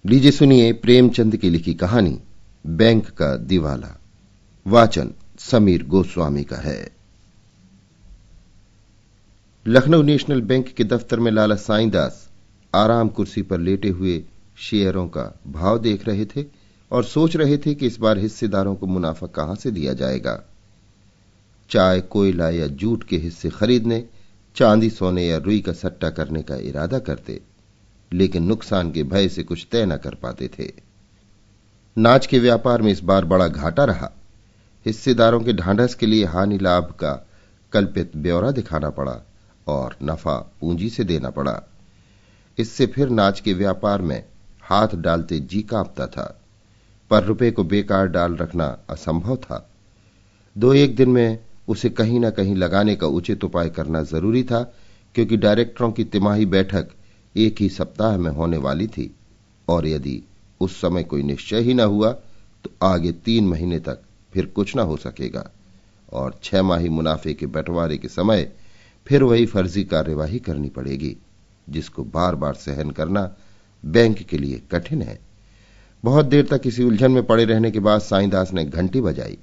लीजिए सुनिए प्रेमचंद की लिखी कहानी बैंक का दिवाला। वाचन समीर गोस्वामी का है। लखनऊ नेशनल बैंक के दफ्तर में लाला साईंदास आराम कुर्सी पर लेटे हुए शेयरों का भाव देख रहे थे और सोच रहे थे कि इस बार हिस्सेदारों को मुनाफा कहां से दिया जाएगा। चाय, कोयला या जूट के हिस्से खरीदने, चांदी, सोने या रुई का सट्टा करने का इरादा करते, लेकिन नुकसान के भय से कुछ तय न कर पाते थे। नाज के व्यापार में इस बार बड़ा घाटा रहा। हिस्सेदारों के ढांढस के लिए हानि लाभ का कल्पित ब्यौरा दिखाना पड़ा और नफा पूंजी से देना पड़ा। इससे फिर नाज के व्यापार में हाथ डालते जी कांपता था, पर रुपए को बेकार डाल रखना असंभव था। 2-1 दिन में उसे कहीं न कहीं लगाने का उचित उपाय करना जरूरी था, क्योंकि डायरेक्टरों की तिमाही बैठक एक ही सप्ताह में होने वाली थी और यदि उस समय कोई निश्चय ही न हुआ तो आगे 3 महीने तक फिर कुछ न हो सकेगा और 6 माही मुनाफे के बंटवारे के समय फिर वही फर्जी कार्यवाही करनी पड़ेगी, जिसको बार बार सहन करना बैंक के लिए कठिन है। बहुत देर तक इसी उलझन में पड़े रहने के बाद साईंदास ने घंटी बजाई।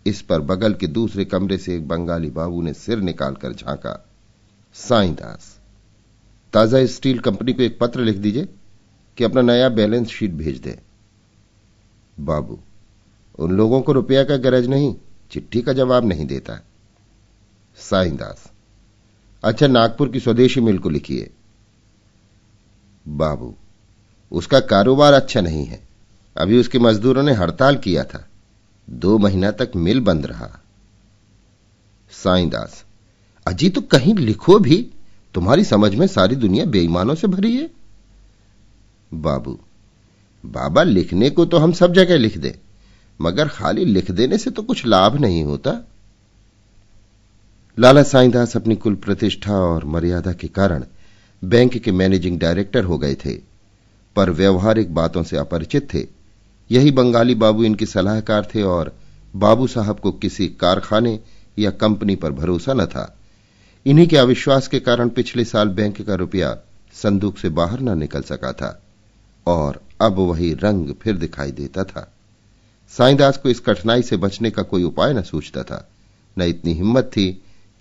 इस पर बगल के दूसरे कमरे से एक बंगाली बाबू ने सिर निकालकर झांका। साईंदास, ताजा स्टील कंपनी को एक पत्र लिख दीजिए कि अपना नया बैलेंस शीट भेज दें। बाबू, उन लोगों को रुपया का गरज नहीं, चिट्ठी का जवाब नहीं देता। साईंदास, अच्छा, नागपुर की स्वदेशी मिल को लिखिए। बाबू, उसका कारोबार अच्छा नहीं है, अभी उसके मजदूरों ने हड़ताल किया था, 2 महीना तक मिल बंद रहा। साईंदास, अजी तो कहीं लिखो भी, तुम्हारी समझ में सारी दुनिया बेईमानों से भरी है। बाबू, बाबा, लिखने को तो हम सब जगह लिख दें, मगर खाली लिख देने से तो कुछ लाभ नहीं होता। लाला साईंदास अपनी कुल प्रतिष्ठा और मर्यादा के कारण बैंक के मैनेजिंग डायरेक्टर हो गए थे, पर व्यवहारिक बातों से अपरिचित थे। यही बंगाली बाबू इनके सलाहकार थे और बाबू साहब को किसी कारखाने या कंपनी पर भरोसा न था। इन्हीं के अविश्वास के कारण पिछले साल बैंक का रुपया संदूक से बाहर न निकल सका था और अब वही रंग फिर दिखाई देता था। साईंदास को इस कठिनाई से बचने का कोई उपाय न सूझता था, न इतनी हिम्मत थी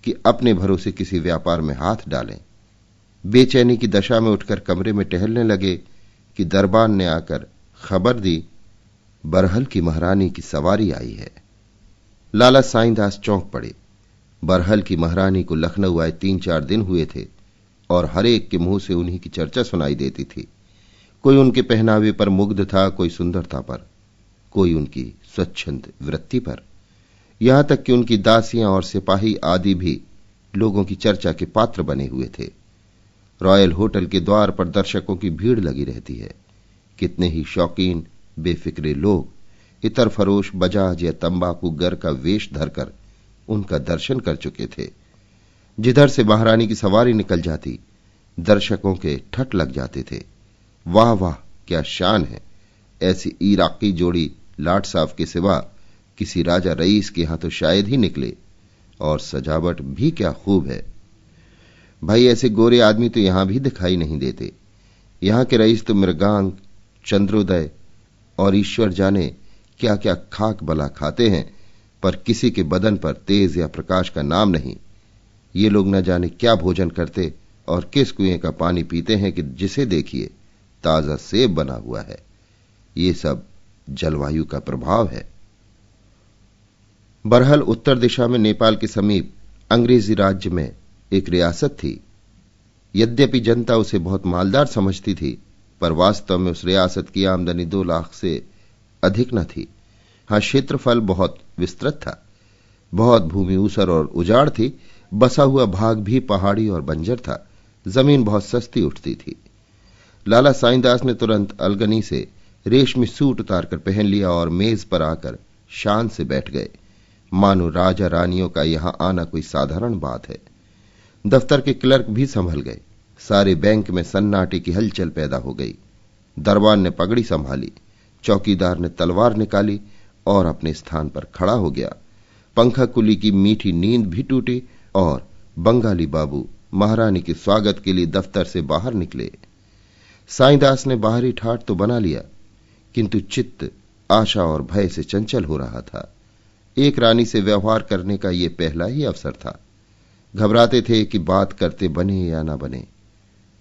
कि अपने भरोसे किसी व्यापार में हाथ डालें। बेचैनी की दशा में उठकर कमरे में टहलने लगे कि दरबान ने आकर खबर दी, बरहल की महारानी की सवारी आई है। लाला साईंदास चौंक पड़े। बरहल की महारानी को लखनऊ आए 3-4 दिन हुए थे और हर एक के मुंह से उन्हीं की चर्चा सुनाई देती थी। कोई उनके पहनावे पर मुग्ध था, कोई सुंदरता पर, कोई उनकी स्वच्छंद वृत्ति पर, यहां तक कि उनकी दासियां और सिपाही आदि भी लोगों की चर्चा के पात्र बने हुए थे। रॉयल होटल के द्वार पर दर्शकों की भीड़ लगी रहती है। कितने ही शौकीन बेफिक्रे लोग इतर फरोश, बजाज या तंबाकू गर का वेश धरकर उनका दर्शन कर चुके थे। जिधर से महारानी की सवारी निकल जाती, दर्शकों के ठट लग जाते थे। वाह वाह, क्या शान है! ऐसी इराकी जोड़ी लाट साहब के सिवा किसी राजा रईस के यहां तो शायद ही निकले, और सजावट भी क्या खूब है। भाई, ऐसे गोरे आदमी तो यहां भी दिखाई नहीं देते। यहां के रईस तो मृगांक, चंद्रोदय और ईश्वर जाने क्या क्या खाक बला खाते हैं, पर किसी के बदन पर तेज या प्रकाश का नाम नहीं। ये लोग न जाने क्या भोजन करते और किस कुएं का पानी पीते हैं कि जिसे देखिए ताजा सेब बना हुआ है। ये सब जलवायु का प्रभाव है। बरहल उत्तर दिशा में नेपाल के समीप अंग्रेजी राज्य में एक रियासत थी। यद्यपि जनता उसे बहुत मालदार समझती थी, पर वास्तव में उस रियासत की आमदनी 2 लाख से अधिक न थी। हां, क्षेत्रफल बहुत विस्तृत था, बहुत भूमि ऊसर और उजाड़ थी, बसा हुआ भाग भी पहाड़ी और बंजर था, जमीन बहुत सस्ती उठती थी। लाला साईंदास ने तुरंत अलगनी से रेशमी सूट उतारकर पहन लिया और मेज पर आकर शान से बैठ गए, मानो राजा रानियों का यहां आना कोई साधारण बात है। दफ्तर के क्लर्क भी संभल गए। सारे बैंक में सन्नाटे की हलचल पैदा हो गई। दरबान ने पगड़ी संभाली, चौकीदार ने तलवार निकाली और अपने स्थान पर खड़ा हो गया। पंखा कुली की मीठी नींद भी टूटी और बंगाली बाबू महारानी के स्वागत के लिए दफ्तर से बाहर निकले। साईंदास ने बाहरी ठाट तो बना लिया, किंतु चित्त आशा और भय से चंचल हो रहा था। एक रानी से व्यवहार करने का यह पहला ही अवसर था। घबराते थे कि बात करते बने या ना बने।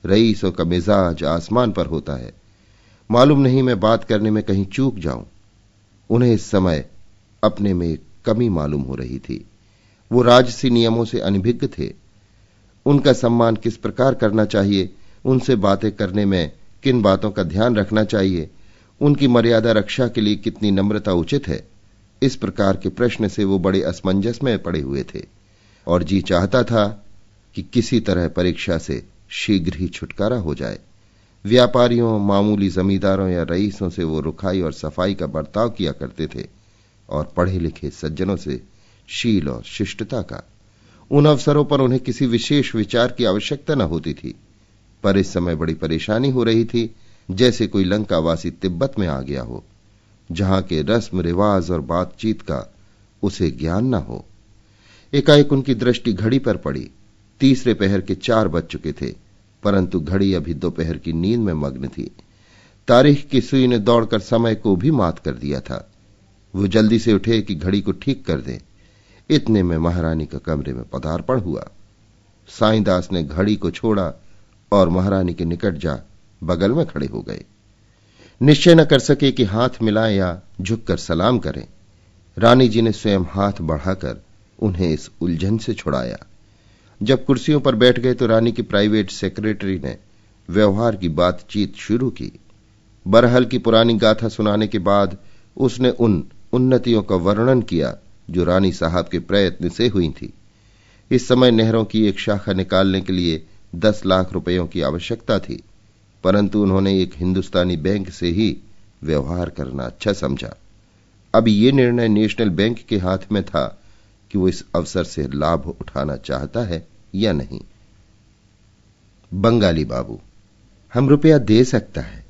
रईसों का मिजाज आसमान पर होता है। मालूम नहीं मैं बात करने में कहीं चूक जाऊं। उन्हें इस समय अपने में कमी मालूम हो रही थी। वो राजसी नियमों से अनभिज्ञ थे। उनका सम्मान किस प्रकार करना चाहिए, उनसे बातें करने में किन बातों का ध्यान रखना चाहिए, उनकी मर्यादा रक्षा के लिए कितनी नम्रता उचित है, इस प्रकार के प्रश्न से वो बड़े असमंजस में पड़े हुए थे और जी चाहता था कि किसी तरह परीक्षा से शीघ्र ही छुटकारा हो जाए। व्यापारियों, मामूली जमींदारों या रईसों से वो रुखाई और सफाई का बर्ताव किया करते थे और पढ़े लिखे सज्जनों से शील और शिष्टता का। उन अवसरों पर उन्हें किसी विशेष विचार की आवश्यकता न होती थी, पर इस समय बड़ी परेशानी हो रही थी, जैसे कोई लंकावासी तिब्बत में आ गया हो, जहां के रस्म रिवाज और बातचीत का उसे ज्ञान न हो। एकाएक उनकी दृष्टि घड़ी पर पड़ी। तीसरे पहर के 4 बज चुके थे, परंतु घड़ी अभी दोपहर की नींद में मग्न थी। तारीख की सुई ने दौड़कर समय को भी मात कर दिया था। वो जल्दी से उठे कि घड़ी को ठीक कर दें। इतने में महारानी का कमरे में पदार्पण हुआ। साईंदास ने घड़ी को छोड़ा और महारानी के निकट जा बगल में खड़े हो गए। निश्चय न कर सके कि हाथ मिलाएं या झुककर सलाम करें। रानी जी ने स्वयं हाथ बढ़ाकर उन्हें इस उलझन से छुड़ाया। जब कुर्सियों पर बैठ गए तो रानी की प्राइवेट सेक्रेटरी ने व्यवहार की बातचीत शुरू की। बरहल की पुरानी गाथा सुनाने के बाद उसने उन उन्नतियों का वर्णन किया जो रानी साहब के प्रयत्न से हुई थी। इस समय नहरों की एक शाखा निकालने के लिए 10 लाख रुपयों की आवश्यकता थी, परंतु उन्होंने एक हिंदुस्तानी बैंक से ही व्यवहार करना अच्छा समझा। अब ये निर्णय नेशनल बैंक के हाथ में था कि वो इस अवसर से लाभ उठाना चाहता है या नहीं। बंगाली बाबू, हम रुपया दे सकता है,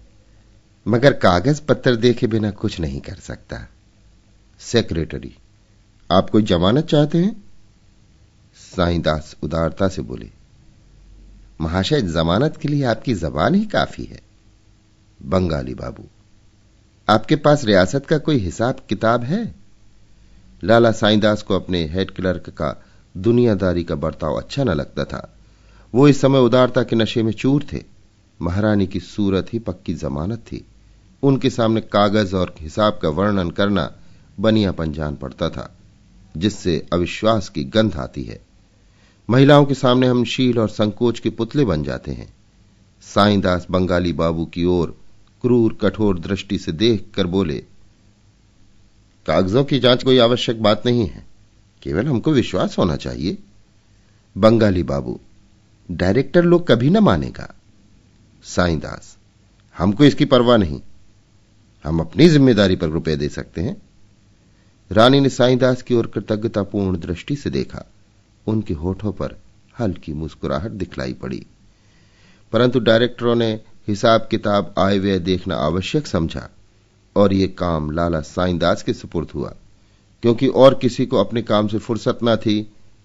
मगर कागज पत्तर देखे बिना कुछ नहीं कर सकता। सेक्रेटरी, आप कोई जमानत चाहते हैं? साईंदास उदारता से बोले, महाशय, जमानत के लिए आपकी जबान ही काफी है। बंगाली बाबू, आपके पास रियासत का कोई हिसाब किताब है? लाला साईंदास को अपने हेड क्लर्क का दुनियादारी का बर्ताव अच्छा न लगता था। वो इस समय उदारता के नशे में चूर थे। महारानी की सूरत ही पक्की जमानत थी। उनके सामने कागज और हिसाब का वर्णन करना बनियापन जान पड़ता था, जिससे अविश्वास की गंध आती है। महिलाओं के सामने हम शील और संकोच के पुतले बन जाते हैं। साईंदास बंगाली बाबू की ओर क्रूर कठोर दृष्टि से देखकर बोले, कागजों की जांच कोई आवश्यक बात नहीं है, केवल हमको विश्वास होना चाहिए। बंगाली बाबू, डायरेक्टर लोग कभी न मानेगा। साईंदास, हमको इसकी परवाह नहीं, हम अपनी जिम्मेदारी पर रुपए दे सकते हैं। रानी ने साईंदास की ओर कृतज्ञतापूर्ण दृष्टि से देखा। उनके होठों पर हल्की मुस्कुराहट दिखलाई पड़ी, परंतु डायरेक्टरों ने हिसाब किताब आय व्यय देखना आवश्यक समझा और यह काम लाला साईंदास के सुपुर्द हुआ, क्योंकि और किसी को अपने काम से फुर्सत न थी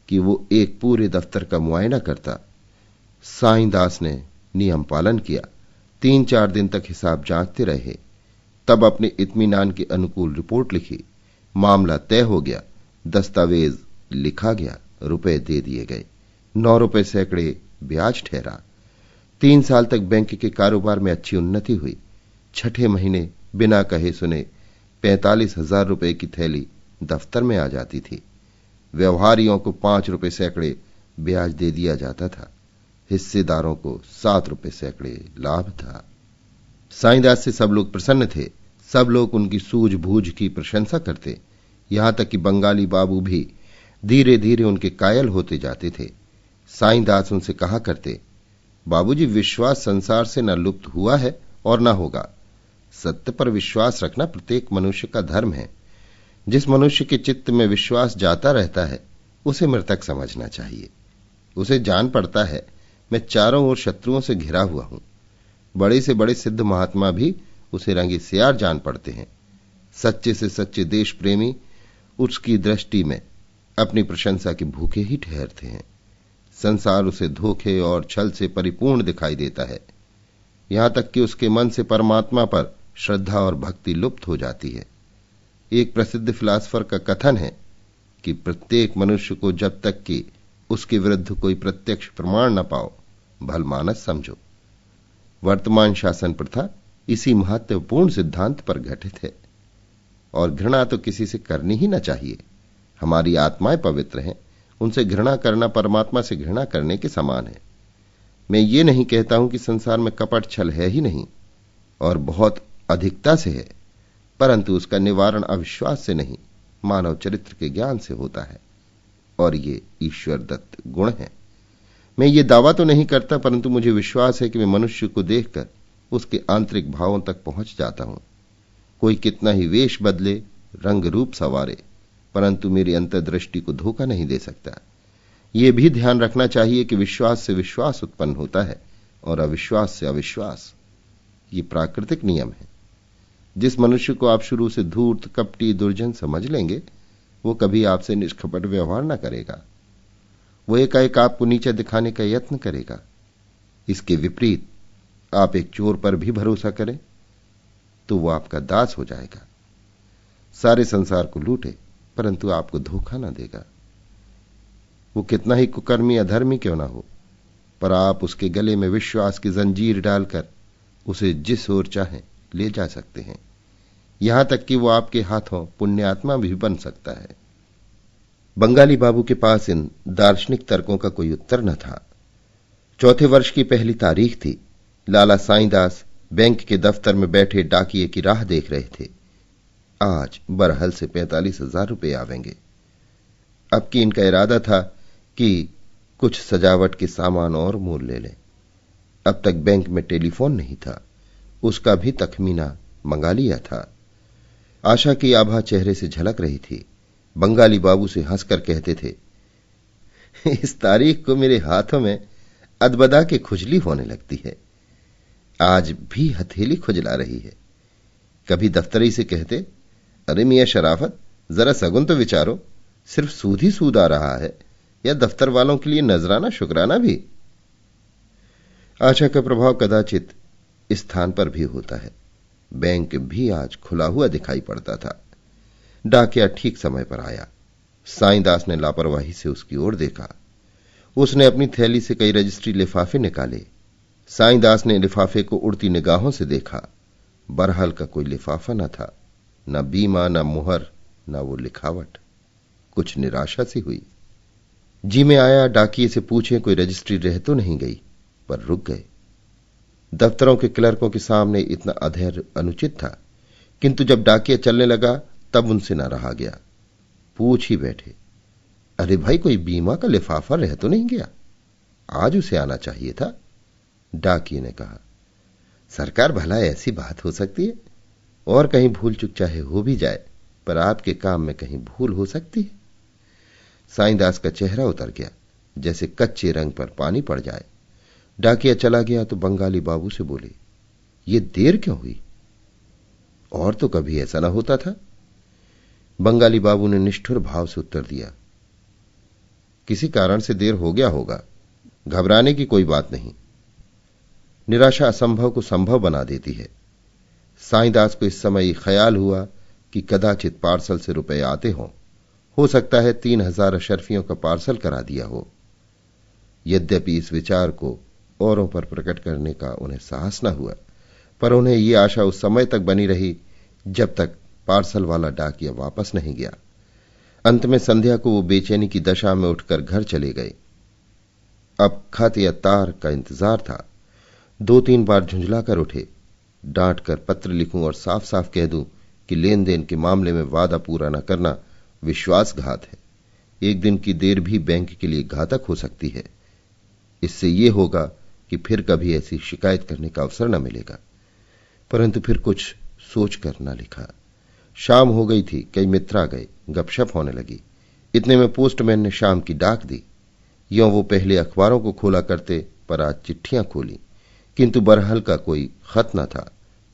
कि वो एक पूरे दफ्तर का मुआयना करता। साईंदास ने नियम पालन किया। 3-4 दिन तक हिसाब जांचते रहे, तब अपने इत्मीनान के अनुकूल रिपोर्ट लिखी। मामला तय हो गया, दस्तावेज लिखा गया, रुपए दे दिए गए। 9 रुपए सैकड़े ब्याज ठहरा। 3 साल तक बैंक के कारोबार में अच्छी उन्नति हुई। 6ठे महीने बिना कहे सुने 45,000 रुपए की थैली दफ्तर में आ जाती थी। व्यवहारियों को 5 रुपए सैकड़े ब्याज दे दिया जाता था। हिस्सेदारों को 7 रुपए सैकड़े लाभ था। साईंदास से सब लोग प्रसन्न थे। सब लोग उनकी सूझबूझ की प्रशंसा करते, यहां तक कि बंगाली बाबू भी धीरे धीरे उनके कायल होते जाते थे। साईंदास उनसे कहा करते, बाबूजी, विश्वास संसार से न लुप्त हुआ है और न होगा। सत्य पर विश्वास रखना प्रत्येक मनुष्य का धर्म है। जिस मनुष्य के चित्त में विश्वास जाता रहता है, उसे मृतक समझना चाहिए। उसे जान पड़ता है, मैं चारों ओर शत्रुओं से घिरा हुआ हूं। बड़े से बड़े सिद्ध महात्मा भी उसे रंगी सियार जान पड़ते हैं। सच्चे से सच्चे देश प्रेमी उसकी दृष्टि में अपनी प्रशंसा के भूखे ही ठहरते हैं। संसार उसे धोखे और छल से परिपूर्ण दिखाई देता है। यहां तक कि उसके मन से परमात्मा पर श्रद्धा और भक्ति लुप्त हो जाती है। एक प्रसिद्ध फिलासफर का कथन है कि प्रत्येक मनुष्य को जब तक कि उसके विरुद्ध कोई प्रत्यक्ष प्रमाण न पाओ, भलमानस समझो। वर्तमान शासन प्रथा इसी महत्वपूर्ण सिद्धांत पर घटित है। और घृणा तो किसी से करनी ही न चाहिए। हमारी आत्माएं पवित्र हैं, उनसे घृणा करना परमात्मा से घृणा करने के समान है। मैं ये नहीं कहता हूं कि संसार में कपट छल है ही नहीं, और बहुत अधिकता से है, परंतु उसका निवारण अविश्वास से नहीं, मानव चरित्र के ज्ञान से होता है, और ये ईश्वर दत्त गुण है। मैं ये दावा तो नहीं करता, परंतु मुझे विश्वास है कि मैं मनुष्य को देखकर उसके आंतरिक भावों तक पहुंच जाता हूं। कोई कितना ही वेश बदले, रंग रूप संवारे, परंतु मेरी अंतर्दृष्टि को धोखा नहीं दे सकता। यह भी ध्यान रखना चाहिए कि विश्वास से विश्वास उत्पन्न होता है और अविश्वास से अविश्वास। ये प्राकृतिक नियम है। जिस मनुष्य को आप शुरू से धूर्त, कपटी, दुर्जन समझ लेंगे, वो कभी आपसे निष्कपट व्यवहार न करेगा। वो एकाएक आपको नीचे दिखाने का यत्न करेगा। इसके विपरीत आप एक चोर पर भी भरोसा करें तो वो आपका दास हो जाएगा। सारे संसार को लूटे, परंतु आपको धोखा न देगा। वो कितना ही कुकर्मी, अधर्मी क्यों ना हो, पर आप उसके गले में विश्वास की जंजीर डालकर उसे जिस ओर चाहें ले जा सकते हैं। यहां तक कि वो आपके हाथों पुण्यात्मा भी बन सकता है। बंगाली बाबू के पास इन दार्शनिक तर्कों का कोई उत्तर न था। चौथे वर्ष की पहली तारीख थी। लाला साईंदास बैंक के दफ्तर में बैठे डाकिये की राह देख रहे थे। आज बरहल से 45,000 रुपये आवेंगे। अब की इनका इरादा था कि कुछ सजावट के सामान और मोल ले लें। अब तक बैंक में टेलीफोन नहीं था, उसका भी तखमीना मंगा लिया था। आशा की आभा चेहरे से झलक रही थी। बंगाली बाबू से हंसकर कहते थे, इस तारीख को मेरे हाथों में अदबदा के खुजली होने लगती है। आज भी हथेली खुजला रही है। कभी दफ्तरी से कहते, अरे मियां शराफत, जरा सगुन तो विचारो, सिर्फ सूद ही सूद आ रहा है, या दफ्तर वालों के लिए नजराना शुक्राना भी। आशा का प्रभाव कदाचित इस स्थान पर भी होता है। बैंक भी आज खुला हुआ दिखाई पड़ता था। डाकिया ठीक समय पर आया। साईंदास ने लापरवाही से उसकी ओर देखा। उसने अपनी थैली से कई रजिस्ट्री लिफाफे निकाले। साईंदास ने लिफाफे को उड़ती निगाहों से देखा। बरहाल का कोई लिफाफा न था, न बीमा, न मुहर, न वो लिखावट। कुछ निराशा सी हुई। जी में आया डाकिये से पूछे कोई रजिस्ट्री रह तो नहीं गई, पर रुक गए। दफ्तरों के क्लर्कों के सामने इतना अधैर्य अनुचित था, किंतु जब डाकिया चलने लगा तब उनसे न रहा गया। पूछ ही बैठे, अरे भाई, कोई बीमा का लिफाफा रह तो नहीं गया? आज उसे आना चाहिए था। डाकिये ने कहा, सरकार, भला ऐसी बात हो सकती है? और कहीं भूल चुक चाहे हो भी जाए, पर आपके काम में कहीं भूल हो सकती है? साईंदास का चेहरा उतर गया, जैसे कच्चे रंग पर पानी पड़ जाए। डाकिया चला गया तो बंगाली बाबू से बोले, ये देर क्यों हुई? और तो कभी ऐसा ना होता था। बंगाली बाबू ने निष्ठुर भाव से उत्तर दिया, किसी कारण से देर हो गया होगा, घबराने की कोई बात नहीं। निराशा असंभव को संभव बना देती है। साईंदास को इस समय ख्याल हुआ कि कदाचित पार्सल से रुपए आते हों। हो सकता है 3,000 अशर्फियों का पार्सल करा दिया हो। यद्यपि इस विचार को औरों पर प्रकट करने का उन्हें साहस न हुआ, पर उन्हें यह आशा उस समय तक बनी रही जब तक पार्सल वाला डाकिया वापस नहीं गया। अंत में संध्या को वो बेचैनी की दशा में उठकर घर चले गए। अब खत या तार का इंतजार था। 2-3 बार झुंझला कर उठे, डांट कर पत्र लिखूं और साफ साफ कह दूं कि लेन देन के मामले में वादा पूरा न करना विश्वासघात है। एक दिन की देर भी बैंक के लिए घातक हो सकती है। इससे यह होगा कि फिर कभी ऐसी शिकायत करने का अवसर न मिलेगा। परंतु फिर कुछ सोचकर न लिखा। शाम हो गई थी, कई मित्र आ गए, गपशप होने लगी। इतने में पोस्टमैन ने शाम की डाक दी। यों वो पहले अखबारों को खोला करते, पर आज चिट्ठियां खोली, किंतु बरहल का कोई खत न था।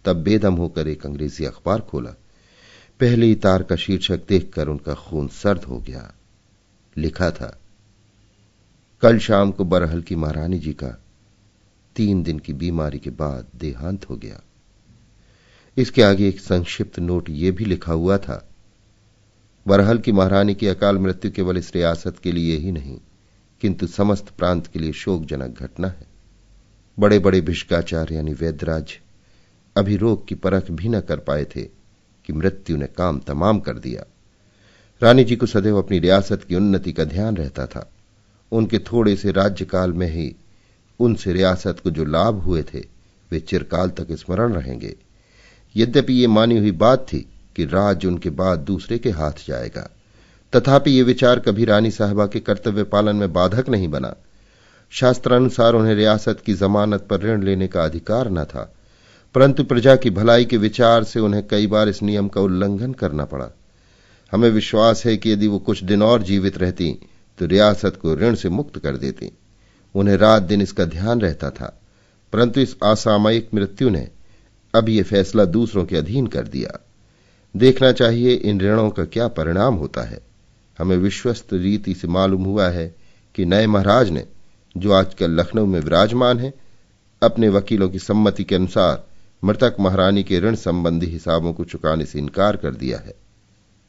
तब बेदम होकर एक अंग्रेजी अखबार खोला। पहली तार का शीर्षक देखकर उनका खून सर्द हो गया। लिखा था, कल शाम को बरहल की महारानी जी का 3 दिन की बीमारी के बाद देहांत हो गया। इसके आगे एक संक्षिप्त नोट यह भी लिखा हुआ था, बरहल की महारानी की अकाल मृत्यु केवल इस रियासत के लिए ही नहीं किंतु समस्त प्रांत के लिए शोकजनक घटना है। बड़े बड़े भिष्काचार्य यानी वैद्यराज अभी रोग की परख भी न कर पाए थे कि मृत्यु ने काम तमाम कर दिया। रानी जी को सदैव अपनी रियासत की उन्नति का ध्यान रहता था। उनके थोड़े से राज्यकाल में ही उनसे रियासत को जो लाभ हुए थे वे चिरकाल तक स्मरण रहेंगे। यद्यपि ये मानी हुई बात थी कि राज उनके बाद दूसरे के हाथ जाएगा, तथापि ये विचार कभी रानी साहबा के कर्तव्य पालन में बाधक नहीं बना। शास्त्रानुसार उन्हें रियासत की जमानत पर ऋण लेने का अधिकार न था, परंतु प्रजा की भलाई के विचार से उन्हें कई बार इस नियम का उल्लंघन करना पड़ा। हमें विश्वास है कि यदि वो कुछ दिन और जीवित रहती तो रियासत को ऋण से मुक्त कर देती। उन्हें रात दिन इसका ध्यान रहता था, परंतु इस असामयिक मृत्यु ने अब यह फैसला दूसरों के अधीन कर दिया। देखना चाहिए इन ऋणों का क्या परिणाम होता है। हमें विश्वस्त रीति से मालूम हुआ है कि नए महाराज ने, जो आजकल लखनऊ में विराजमान है, अपने वकीलों की सम्मति के अनुसार मृतक महारानी के ऋण संबंधी हिसाबों को चुकाने से इनकार कर दिया है।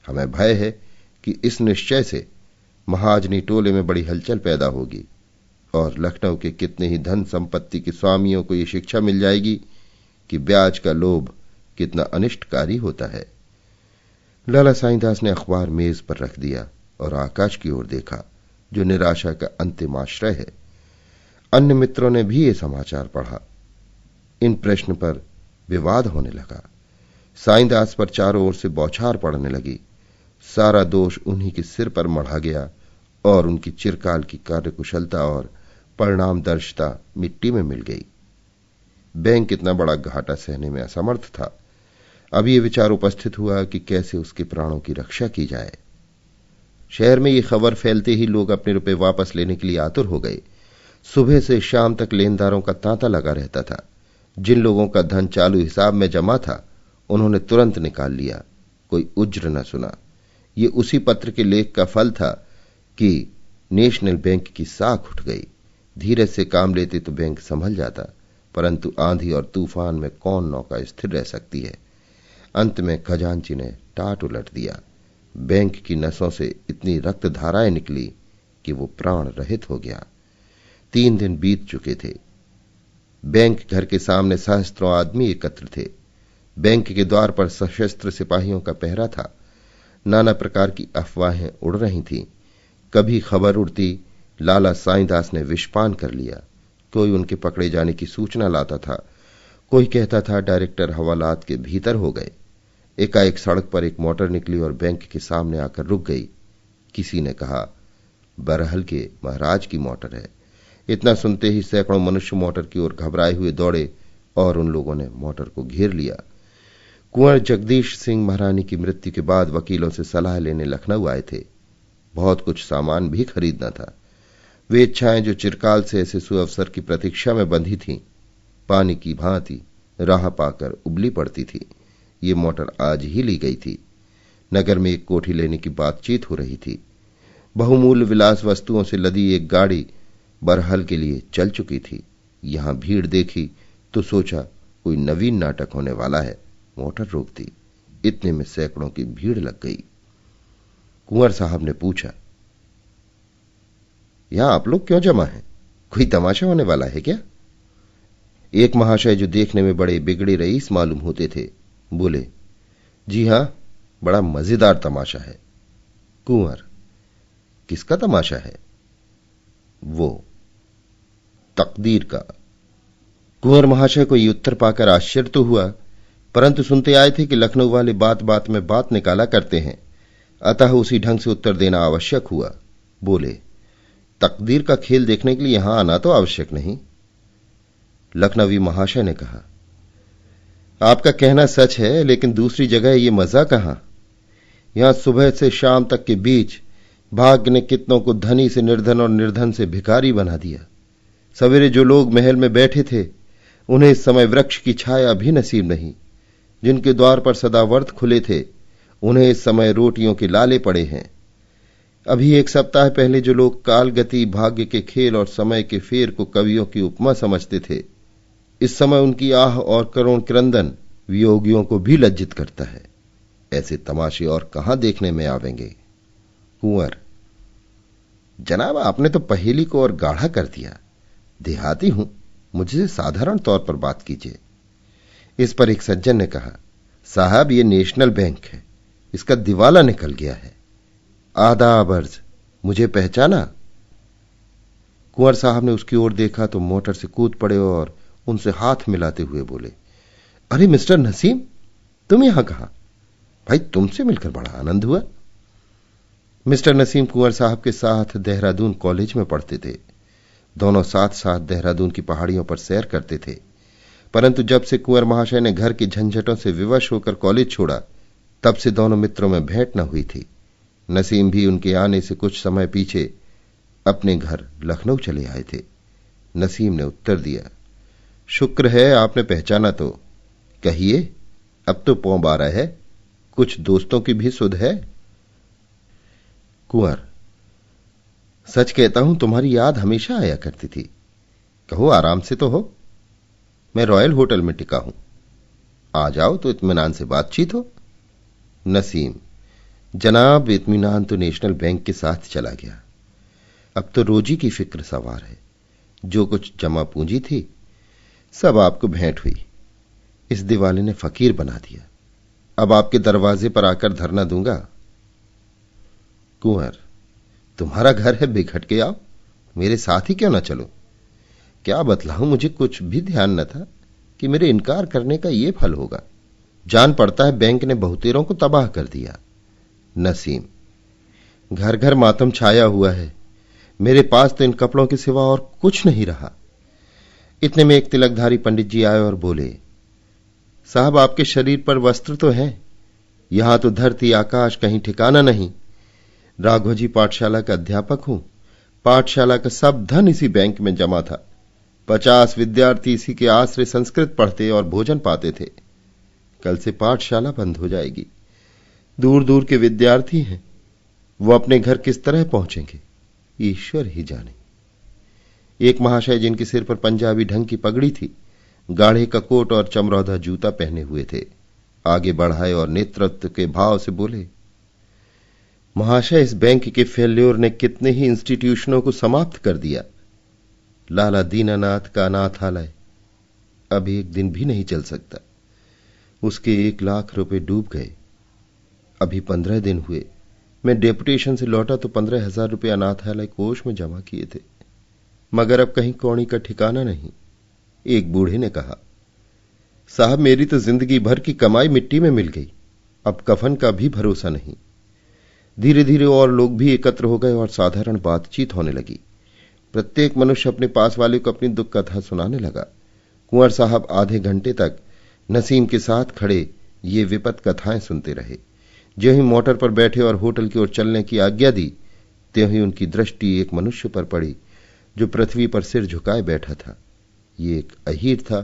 हमें भय है कि इस निश्चय से महाजनी टोले में बड़ी हलचल पैदा होगी और लखनऊ के कितने ही धन संपत्ति के स्वामियों को यह शिक्षा मिल जाएगी कि ब्याज का लोभ कितना अनिष्टकारी होता है। लाला साईंदास ने अखबार मेज पर रख दिया और आकाश की ओर देखा, जो निराशा का अंतिम आश्रय है। अन्य मित्रों ने भी ये समाचार पढ़ा। इन प्रश्न पर विवाद होने लगा। साईंदास पर चारों ओर से बौछार पड़ने लगी। सारा दोष उन्हीं के सिर पर मढ़ा गया और उनकी चिरकाल की कार्यकुशलता और परिणामदर्शिता मिट्टी में मिल गई। बैंक इतना बड़ा घाटा सहने में असमर्थ था। अब यह विचार उपस्थित हुआ कि कैसे उसके प्राणों की रक्षा की जाए। शहर में यह खबर फैलते ही लोग अपने रुपए वापस लेने के लिए आतुर हो गए। सुबह से शाम तक लेनदारों का तांता लगा रहता था। जिन लोगों का धन चालू हिसाब में जमा था उन्होंने तुरंत निकाल लिया, कोई उज्र न सुना। ये उसी पत्र के लेख का फल था कि नेशनल बैंक की साख उठ गई। धीरज से काम लेते तो बैंक संभल जाता, परंतु आंधी और तूफान में कौन नौका स्थिर रह सकती है। अंत में खजांची ने टाट उलट दिया। बैंक की नसों से इतनी रक्त धाराएं निकली कि वो प्राण रहित हो गया। 3 दिन बीत चुके थे। बैंक घर के सामने सहस्त्रों आदमी एकत्र थे। बैंक के द्वार पर सशस्त्र सिपाहियों का पहरा था। नाना प्रकार की अफवाहें उड़ रही थीं। कभी खबर उड़ती लाला साईंदास ने विषपान कर लिया, कोई उनके पकड़े जाने की सूचना लाता था, कोई कहता था डायरेक्टर हवालात के भीतर हो गए। एकाएक सड़क पर एक मोटर निकली और बैंक के सामने आकर रुक गई। किसी ने कहा, बरहल के महाराज की मोटर है। इतना सुनते ही सैकड़ों मनुष्य मोटर की ओर घबराए हुए दौड़े और उन लोगों ने मोटर को घेर लिया। कुंवर जगदीश सिंह महारानी की मृत्यु के बाद वकीलों से सलाह लेने लखनऊ आए थे। बहुत कुछ सामान भी खरीदना था। वे इच्छाएं जो चिरकाल से ऐसे सुअवसर की प्रतीक्षा में बंधी थीं, पानी की भांति राह पाकर उबली पड़ती थी। ये मोटर आज ही ली गई थी। नगर में एक कोठी लेने की बातचीत हो रही थी। बहुमूल्य विलास वस्तुओं से लदी एक गाड़ी बरहल के लिए चल चुकी थी। यहां भीड़ देखी तो सोचा कोई नवीन नाटक होने वाला है। मोटर रोक दी। इतने में सैकड़ों की भीड़ लग गई। कुंवर साहब ने पूछा, यहां आप लोग क्यों जमा हैं? कोई तमाशा होने वाला है क्या? एक महाशय जो देखने में बड़े बिगड़े रईस मालूम होते थे बोले, जी हां, बड़ा मजेदार तमाशा है। कुंवर, किसका तमाशा है? वो तकदीर का। कुंवर महाशय को ये उत्तर पाकर आश्चर्य तो हुआ, परंतु सुनते आए थे कि लखनऊ वाले बात बात में बात निकाला करते हैं, अतः उसी ढंग से उत्तर देना आवश्यक हुआ। बोले, तकदीर का खेल देखने के लिए यहां आना तो आवश्यक नहीं। लखनवी महाशय ने कहा, आपका कहना सच है, लेकिन दूसरी जगह ये मजा कहां? यहां सुबह से शाम तक के बीच भाग्य ने कितनों को धनी से निर्धन और निर्धन से भिखारी बना दिया। सवेरे जो लोग महल में बैठे थे उन्हें इस समय वृक्ष की छाया भी नसीब नहीं। जिनके द्वार पर सदा व्रत खुले थे उन्हें इस समय रोटियों के लाले पड़े हैं। अभी 1 सप्ताह पहले जो लोग काल गति, भाग्य के खेल और समय के फेर को कवियों की उपमा समझते थे इस समय उनकी आह और करुण क्रंदन वियोगियों को भी लज्जित करता है। ऐसे तमाशे और कहां देखने में आवेंगे। कुंवर, जनाब आपने तो पहेली को और गाढ़ा कर दिया। देहाती हूं, मुझसे साधारण तौर पर बात कीजिए। इस पर एक सज्जन ने कहा, साहब ये नेशनल बैंक है, इसका दिवाला निकल गया है। आदाब अर्ज, मुझे पहचाना? कुंवर साहब ने उसकी ओर देखा तो मोटर से कूद पड़े और उनसे हाथ मिलाते हुए बोले, अरे मिस्टर नसीम, तुम यहां कहां? भाई तुमसे मिलकर बड़ा आनंद हुआ। मिस्टर नसीम कुंवर साहब के साथ देहरादून कॉलेज में पढ़ते थे। दोनों साथ साथ देहरादून की पहाड़ियों पर सैर करते थे। परंतु जब से कुंवर महाशय ने घर की झंझटों से विवश होकर कॉलेज छोड़ा, तब से दोनों मित्रों में भेंट न हुई थी। नसीम भी उनके आने से कुछ समय पीछे अपने घर लखनऊ चले आए थे। नसीम ने उत्तर दिया, शुक्र है आपने पहचाना तो। कहिए, अब तो पौ 12 है, कुछ दोस्तों की भी सुध है? कुंवर, सच कहता हूं तुम्हारी याद हमेशा आया करती थी। कहो आराम से तो हो। मैं रॉयल होटल में टिका हूं, आ जाओ तो इत्मीनान से बातचीत हो। नसीम, जनाब इत्मीनान तो नेशनल बैंक के साथ चला गया। अब तो रोजी की फिक्र सवार है। जो कुछ जमा पूंजी थी सब आपको भेंट हुई। इस दिवाले ने फकीर बना दिया। अब आपके दरवाजे पर आकर धरना दूंगा। कुंवर, तुम्हारा घर है, बिखट के आओ, मेरे साथ ही क्यों ना चलो। क्या बतलाऊं, मुझे कुछ भी ध्यान न था कि मेरे इनकार करने का यह फल होगा। जान पड़ता है बैंक ने बहुतेरों को तबाह कर दिया। नसीम, घर घर मातम छाया हुआ है। मेरे पास तो इन कपड़ों के सिवा और कुछ नहीं रहा। इतने में एक तिलकधारी पंडित जी आए और बोले, साहब आपके शरीर पर वस्त्र तो है, यहां तो धरती आकाश कहीं ठिकाना नहीं। राघोजी पाठशाला का अध्यापक हूं। पाठशाला का सब धन इसी बैंक में जमा था। 50 विद्यार्थी इसी के आश्रय संस्कृत पढ़ते और भोजन पाते थे। कल से पाठशाला बंद हो जाएगी। दूर दूर के विद्यार्थी हैं, वो अपने घर किस तरह पहुंचेंगे, ईश्वर ही जाने। एक महाशय जिनके सिर पर पंजाबी ढंग की पगड़ी थी, गाढ़े का कोट और चमरौधा जूता पहने हुए थे, आगे बढ़ाए और नेतृत्व के भाव से बोले, महाशय इस बैंक के फेल्योर ने कितने ही इंस्टीट्यूशनों को समाप्त कर दिया। लाला दीनानाथ का अनाथालय अब एक दिन भी नहीं चल सकता। उसके 1 लाख रुपए डूब गए। अभी 15 दिन हुए, मैं डेपुटेशन से लौटा तो 15,000 रुपए अनाथालय कोष में जमा किए थे, मगर अब कहीं कौड़ी का ठिकाना नहीं। एक बूढ़े ने कहा, साहब मेरी तो जिंदगी भर की कमाई मिट्टी में मिल गई, अब कफन का भी भरोसा नहीं। धीरे धीरे और लोग भी एकत्र हो गए और साधारण बातचीत होने लगी। प्रत्येक मनुष्य अपने पास वाले को अपनी दुख कथा सुनाने लगा। कुंवर साहब आधे घंटे तक नसीम के साथ खड़े ये विपत कथाएं सुनते रहे। जो ही मोटर पर बैठे और होटल की ओर चलने की आज्ञा दी, त्यों ही उनकी दृष्टि एक मनुष्य पर पड़ी जो पृथ्वी पर सिर झुकाए बैठा था। ये एक अहीर था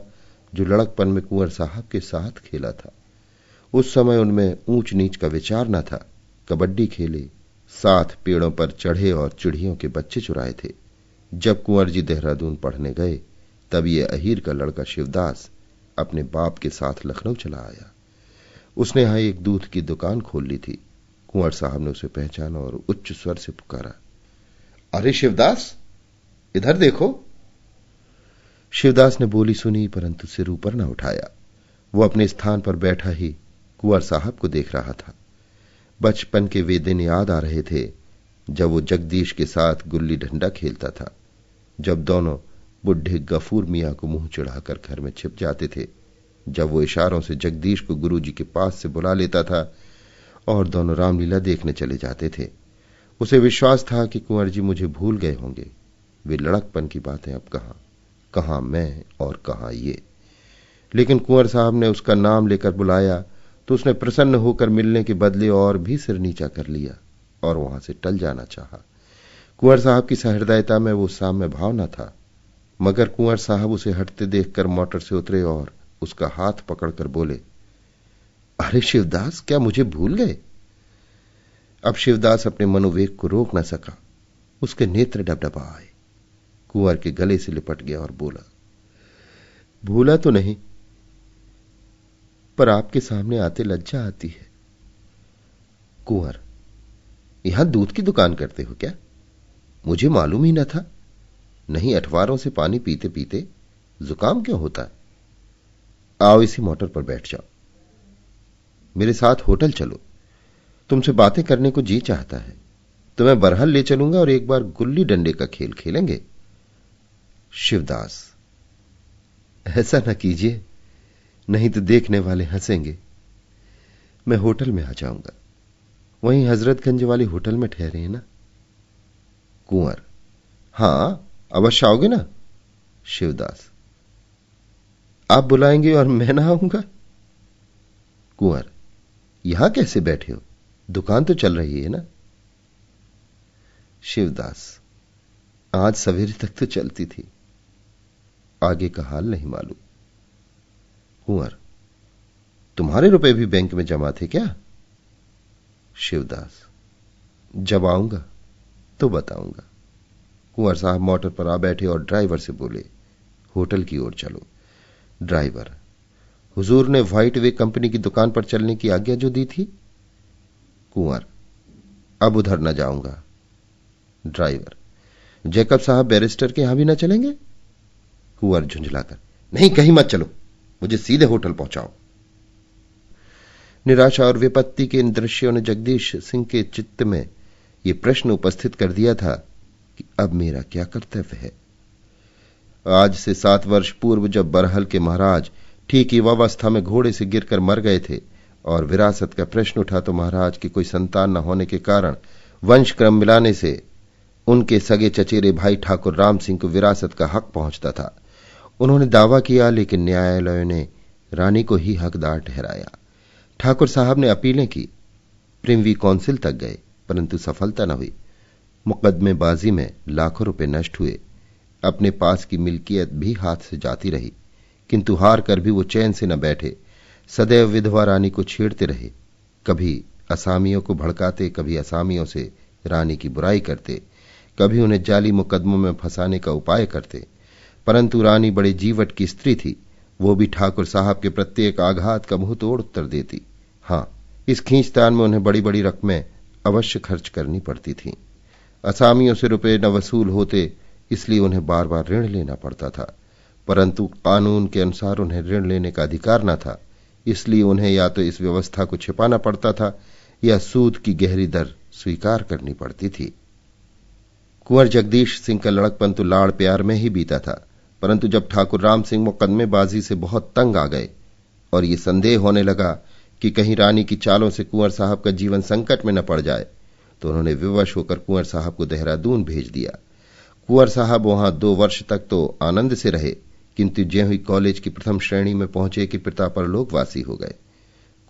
जो लड़कपन में कुंवर साहब के साथ खेला था। उस समय उनमें ऊंच नीच का विचार न था। कबड्डी खेले, साथ पेड़ों पर चढ़े और चिड़ियों के बच्चे चुराए थे। जब कुंवर जी देहरादून पढ़ने गए, तब ये अहीर का लड़का शिवदास अपने बाप के साथ लखनऊ चला आया। उसने यहां एक दूध की दुकान खोल ली थी। कुंवर साहब ने उसे पहचाना और उच्च स्वर से पुकारा, अरे शिवदास, इधर देखो। शिवदास ने बोली सुनी, परंतु सिर ऊपर न उठाया। वो अपने स्थान पर बैठा ही कुंवर साहब को देख रहा था। बचपन के वे दिन याद आ रहे थे जब वो जगदीश के साथ गुल्ली डंडा खेलता था, जब दोनों बुढ़े गफूर मियां को मुंह चढ़ाकर घर में छिप जाते थे, जब वो इशारों से जगदीश को गुरुजी के पास से बुला लेता था और दोनों रामलीला देखने चले जाते थे। उसे विश्वास था कि कुंवर जी मुझे भूल गए होंगे। वे लड़कपन की बातें अब कहां मैं और कहां ये। लेकिन कुंवर साहब ने उसका नाम लेकर बुलाया तो उसने प्रसन्न होकर मिलने के बदले और भी सिर नीचा कर लिया और वहां से टल जाना चाहा। कुंवर साहब की सहृदयता में वो साम्य भाव न था, मगर कुंवर साहब उसे हटते देखकर मोटर से उतरे और उसका हाथ पकड़कर बोले, अरे शिवदास, क्या मुझे भूल गए? अब शिवदास अपने मनोवेग को रोक न सका। उसके नेत्र डबडबा आए। कुंवर के गले से लिपट गया और बोला, भूला तो नहीं, पर आपके सामने आते लज्जा आती है। कुंवर, यहां दूध की दुकान करते हो क्या? मुझे मालूम ही न था। नहीं, अठवारों से पानी पीते पीते जुकाम क्यों होता है? आओ, इसी मोटर पर बैठ जाओ, मेरे साथ होटल चलो। तुमसे बातें करने को जी चाहता है। तुम्हें बरहल ले चलूंगा और एक बार गुल्ली डंडे का खेल खेलेंगे। शिवदास, ऐसा न कीजिए, नहीं तो देखने वाले हंसेंगे। मैं होटल में आ जाऊंगा, वहीं हजरतगंज वाले होटल में ठहरे हैं ना? कुंवर, हां, अवश्य आओगे ना? शिवदास, आप बुलाएंगे और मैं ना आऊंगा? कुंवर, यहां कैसे बैठे हो? दुकान तो चल रही है ना? शिवदास, आज सवेरे तक तो चलती थी, आगे का हाल नहीं मालूम। कुंवर, तुम्हारे रुपए भी बैंक में जमा थे क्या? शिवदास, जब आऊंगा तो बताऊंगा। कुंवर साहब मोटर पर आ बैठे और ड्राइवर से बोले, होटल की ओर चलो। ड्राइवर, हुजूर ने व्हाइट वे कंपनी की दुकान पर चलने की आज्ञा जो दी थी। कुंवर, अब उधर न जाऊंगा। ड्राइवर, जैकब साहब बैरिस्टर के यहां भी न चलेंगे? कुंवर झुंझलाकर, नहीं, कहीं मत चलो, मुझे सीधे होटल पहुंचाओ। निराशा और विपत्ति के इन दृश्यों ने जगदीश सिंह के चित्त में यह प्रश्न उपस्थित कर दिया था कि अब मेरा क्या कर्तव्य है। आज से 7 वर्ष पूर्व जब बरहल के महाराज ठीक युवावस्था में घोड़े से गिरकर मर गए थे और विरासत का प्रश्न उठा, तो महाराज की कोई संतान न होने के कारण वंश क्रम मिलाने से उनके सगे चचेरे भाई ठाकुर राम सिंह को विरासत का हक पहुंचता था। उन्होंने दावा किया, लेकिन न्यायालय ने रानी को ही हकदार ठहराया। ठाकुर साहब ने अपीलें की, प्रिवी काउंसिल तक गए, परंतु सफलता न हुई। मुकदमेबाजी में लाखों रुपए नष्ट हुए। अपने पास की मिल्कियत भी हाथ से जाती रही, किंतु हार कर भी वो चैन से न बैठे। सदैव विधवा रानी को छेड़ते रहे, कभी असामियों को भड़काते, कभी असामियों से रानी की बुराई करते, कभी उन्हें जाली मुकदमों में फंसाने का उपाय करते। परंतु रानी बड़े जीवट की स्त्री थी, वो भी ठाकुर साहब के प्रत्येक आघात का मुंह तोड़ उत्तर देती। हां, इस खींचतान में उन्हें बड़ी बड़ी रकमें अवश्य खर्च करनी पड़ती थीं। असामियों से रुपए न वसूल होते, इसलिए उन्हें बार बार ऋण लेना पड़ता था, परंतु कानून के अनुसार उन्हें ऋण लेने का अधिकार न था, इसलिए उन्हें या तो इस व्यवस्था को छिपाना पड़ता था या सूद की गहरी दर स्वीकार करनी पड़ती थी। कुंवर जगदीश सिंह का लड़कपन तो लाड़ प्यार में ही बीता था, परंतु जब ठाकुर राम सिंह मुकदमेबाजी से बहुत तंग आ गए और ये संदेह होने लगा कि कहीं रानी की चालों से कुंवर साहब का जीवन संकट में न पड़ जाए, तो उन्होंने विवश होकर कुंवर साहब को देहरादून भेज दिया। कुंवर साहब वहां 2 वर्ष तक तो आनंद से रहे, किंतु ज्यों ही कॉलेज की प्रथम श्रेणी में पहुंचे कि पिता परलोकवासी हो गए।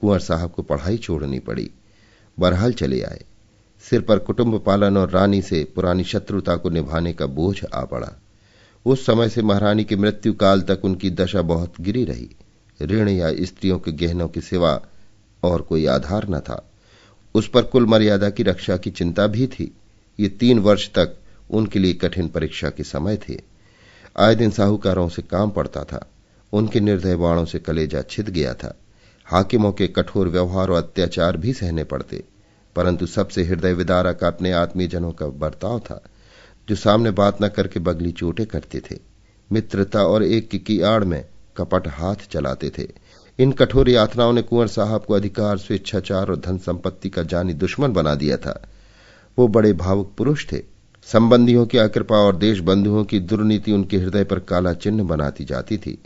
कुंवर साहब को पढ़ाई छोड़नी पड़ी, बरहाल चले आए। सिर पर कुटुंब पालन और रानी से पुरानी शत्रुता को निभाने का बोझ आ पड़ा। उस समय से महारानी की मृत्यु काल तक उनकी दशा बहुत गिरी रही। ऋण या स्त्रियों के गहनों के सिवा और कोई आधार न था। उस पर कुल मर्यादा की रक्षा की चिंता भी थी। ये 3 वर्ष तक उनके लिए कठिन परीक्षा के समय थे। आए दिन साहूकारों से काम पड़ता था, उनके निर्दय बाणों से कलेजा छिद गया था। हाकिमों के कठोर व्यवहार और अत्याचार भी सहने पड़ते, परंतु सबसे हृदय विदारक अपने आत्मीयजनों का बर्ताव था, जो सामने बात न करके बगली चोटें करते थे, मित्रता और एक की आड़ में कपट हाथ चलाते थे। इन कठोर यातनाओं ने कुंवर साहब को अधिकार, स्वेच्छाचार और धन संपत्ति का जानी दुश्मन बना दिया था। वो बड़े भावुक पुरुष थे। संबंधियों की अकृपा और देश बंधुओं की दुर्नीति उनके हृदय पर काला चिन्ह बनाती जाती थी।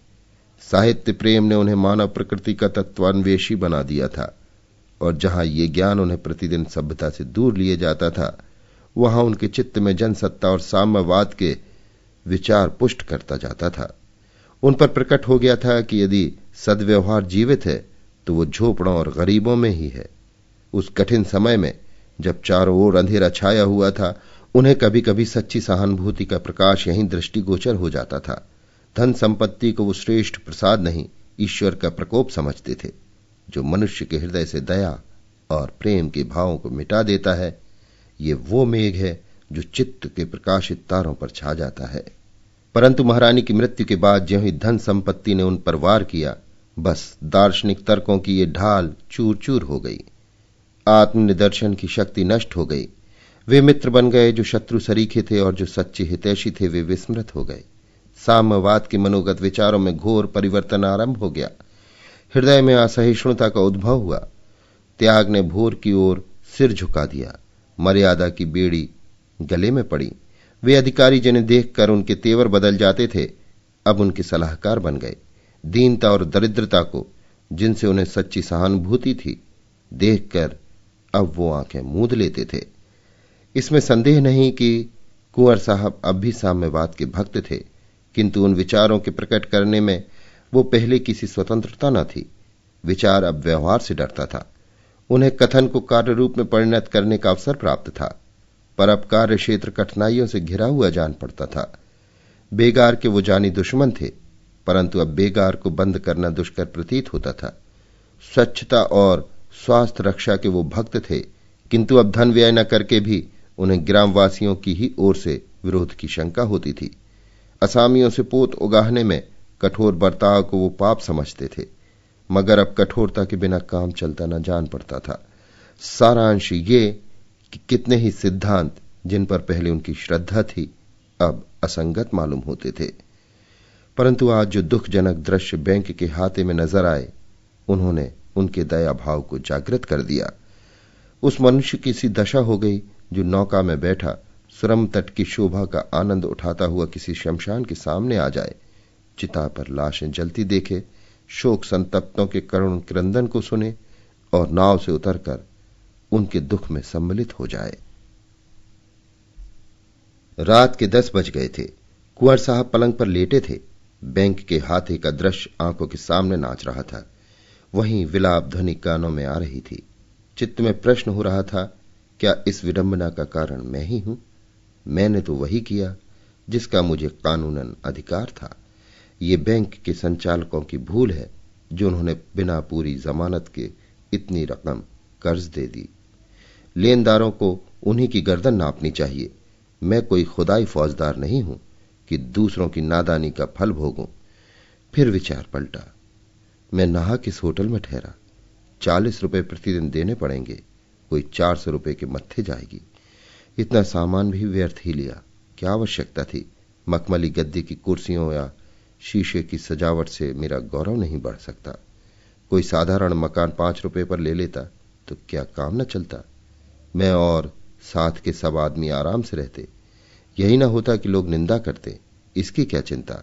साहित्य प्रेम ने उन्हें मानव प्रकृति का तत्वान्वेषी बना दिया था, और जहां ये ज्ञान उन्हें प्रतिदिन सभ्यता से दूर लिए जाता था, वहां उनके चित्त में जनसत्ता और साम्यवाद के विचार पुष्ट करता जाता था। उन पर प्रकट हो गया था कि यदि सद्व्यवहार जीवित है तो वो झोपड़ों और गरीबों में ही है। उस कठिन समय में जब चारों ओर अंधेरा छाया हुआ था, उन्हें कभी कभी सच्ची सहानुभूति का प्रकाश यहीं दृष्टिगोचर हो जाता था। धन संपत्ति को वो श्रेष्ठ प्रसाद नहीं, ईश्वर का प्रकोप समझते थे, जो मनुष्य के हृदय से दया और प्रेम के भावों को मिटा देता है। ये वो मेघ है जो चित्त के प्रकाशित तारों पर छा जाता है। परंतु महारानी की मृत्यु के बाद ज्यों ही धन संपत्ति ने उन पर वार किया, बस दार्शनिक तर्कों की ये ढाल चूर चूर हो गई। आत्मनिदर्शन की शक्ति नष्ट हो गई। वे मित्र बन गए जो शत्रु सरीखे थे, और जो सच्चे हितैषी थे वे विस्मृत हो गए। साम्यवाद के मनोगत विचारों में घोर परिवर्तन आरंभ हो गया। हृदय में असहिष्णुता का उद्भव हुआ। त्याग ने भोर की ओर सिर झुका दिया। मर्यादा की बेड़ी गले में पड़ी। वे अधिकारी जिन्हें देखकर उनके तेवर बदल जाते थे, अब उनके सलाहकार बन गए। दीनता और दरिद्रता को, जिनसे उन्हें सच्ची सहानुभूति थी, देखकर अब वो आंखें मूंद लेते थे। इसमें संदेह नहीं कि कुंवर साहब अब भी साम्यवाद के भक्त थे, किंतु उन विचारों के प्रकट करने में वो पहले किसी स्वतंत्रता न थी। विचार अब व्यवहार से डरता था। उन्हें कथन को कार्य रूप में परिणत करने का अवसर प्राप्त था, पर अब कार्य क्षेत्र कठिनाइयों से घिरा हुआ जान पड़ता था। बेगार के वो जानी दुश्मन थे, परंतु अब बेगार को बंद करना दुष्कर प्रतीत होता था। स्वच्छता और स्वास्थ्य रक्षा के वो भक्त थे, किंतु अब धन व्यय न करके भी उन्हें ग्रामवासियों की ही ओर से विरोध की शंका होती थी। असामियों से पोत उगाहने में कठोर बर्ताव को वो पाप समझते थे, मगर अब कठोरता के बिना काम चलता न जान पड़ता था। सारांश ये कि कितने ही सिद्धांत जिन पर पहले उनकी श्रद्धा थी, अब असंगत मालूम होते थे। परंतु आज जो दुखजनक दृश्य बैंक के हाथे में नजर आए, उन्होंने उनके दया भाव को जागृत कर दिया। उस मनुष्य की सी दशा हो गई जो नौका में बैठा सुरम तट की शोभा का आनंद उठाता हुआ किसी शमशान के सामने आ जाए, चिता पर लाशें जलती देखे, शोक संतप्तों के करुण क्रंदन को सुने और नाव से उतरकर उनके दुख में सम्मिलित हो जाए। रात के 10 बज गए थे। कुंवर साहब पलंग पर लेटे थे। बैंक के हाथे का दृश्य आंखों के सामने नाच रहा था। वहीं विलाप ध्वनि कानों में आ रही थी। चित्त में प्रश्न हो रहा था, क्या इस विडंबना का कारण मैं ही हूं? मैंने तो वही किया जिसका मुझे कानूनन अधिकार था। ये बैंक के संचालकों की भूल है जो उन्होंने बिना पूरी जमानत के इतनी रकम कर्ज दे दी। लेनदारों को उन्हीं की गर्दन नापनी चाहिए। मैं कोई खुदाई फौजदार नहीं हूं कि दूसरों की नादानी का फल भोगूं। फिर विचार पलटा। मैं नाहक इस होटल में ठहरा। 40 रुपए प्रतिदिन देने पड़ेंगे, कोई 400 रुपए के मत्थे जाएगी। इतना सामान भी व्यर्थ ही लिया। क्या आवश्यकता थी? मखमली गद्दी की कुर्सियों या शीशे की सजावट से मेरा गौरव नहीं बढ़ सकता। कोई साधारण मकान 5 रुपए पर ले लेता तो क्या काम न चलता? मैं और साथ के सब आदमी आराम से रहते। यही ना होता कि लोग निंदा करते। इसकी क्या चिंता?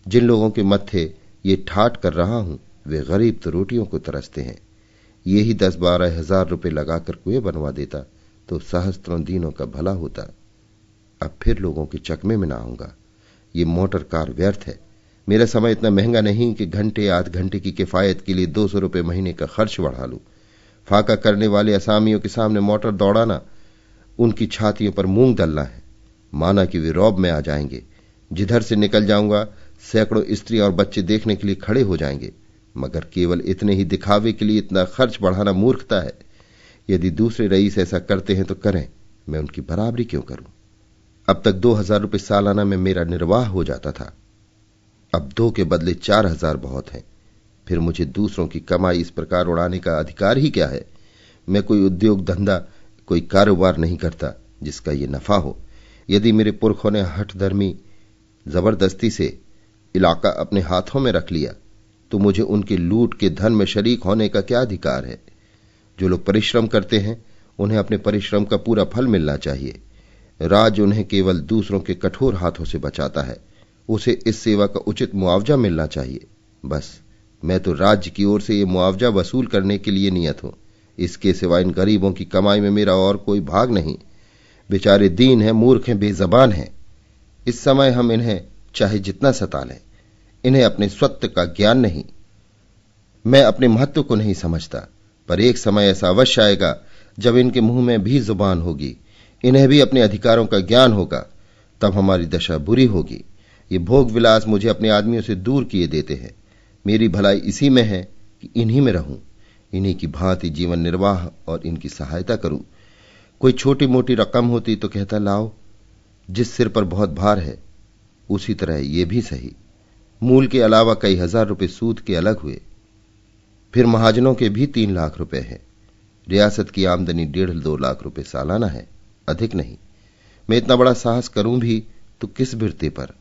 जिन लोगों के मत्थे ये ठाट कर रहा हूं, वे गरीब तो रोटियों को तरसते हैं। यही 10-12 हजार रुपए लगाकर कुएं बनवा देता तो सहस्त्रों दीनों का भला होता। अब फिर लोगों के चकमे में ना आऊंगा। ये मोटर कार व्यर्थ है। मेरा समय इतना महंगा नहीं कि घंटे आध घंटे की किफायत के लिए 200 रुपए महीने का खर्च बढ़ा लूं। फाका करने वाले असामियों के सामने मोटर दौड़ाना, उनकी छातियों पर मूंग दलना है। माना कि वे रौब में आ जाएंगे। जिधर से निकल जाऊंगा सैकड़ों स्त्री और बच्चे देखने के लिए खड़े हो जाएंगे, मगर केवल इतने ही दिखावे के लिए इतना खर्च बढ़ाना मूर्खता है। यदि दूसरे रईस ऐसा करते हैं तो करें, मैं उनकी बराबरी क्यों करूं? अब तक 2000 रुपए सालाना में मेरा निर्वाह हो जाता था। अब 2 के बदले 4000 बहुत हैं। फिर मुझे दूसरों की कमाई इस प्रकार उड़ाने का अधिकार ही क्या है? मैं कोई उद्योग धंधा, कोई कारोबार नहीं करता जिसका ये नफा हो। यदि मेरे पुरखों ने हठधर्मी जबरदस्ती से इलाका अपने हाथों में रख लिया तो मुझे उनके लूट के धन में शरीक होने का क्या अधिकार है? जो लोग परिश्रम करते हैं उन्हें अपने परिश्रम का पूरा फल मिलना चाहिए। राज उन्हें केवल दूसरों के कठोर हाथों से बचाता है। उसे इस सेवा का उचित मुआवजा मिलना चाहिए। बस मैं तो राज्य की ओर से ये मुआवजा वसूल करने के लिए नियत हूं। इसके सिवा इन गरीबों की कमाई में मेरा और कोई भाग नहीं। बेचारे दीन हैं, मूर्ख हैं, बेजबान हैं। इस समय हम इन्हें चाहे जितना सता लें, इन्हें अपने स्वत्व का ज्ञान नहीं। मैं अपने महत्व को नहीं समझता, पर एक समय ऐसा अवश्य आएगा जब इनके मुंह में भी जुबान होगी, इन्हें भी अपने अधिकारों का ज्ञान होगा। तब हमारी दशा बुरी होगी। ये भोग विलास मुझे अपने आदमियों से दूर किए देते हैं। मेरी भलाई इसी में है कि इन्हीं में रहूं, इन्हीं की भांति जीवन निर्वाह और इनकी सहायता करूं। कोई छोटी मोटी रकम होती तो कहता, लाओ, जिस सिर पर बहुत भार है उसी तरह ये भी सही। मूल के अलावा कई हजार रुपए सूद के अलग हुए। फिर महाजनों के भी 3 लाख रुपए हैं। रियासत की आमदनी 1.5-2 लाख रुपए सालाना है, अधिक नहीं। मैं इतना बड़ा साहस करूं भी तो किस बिरते पर?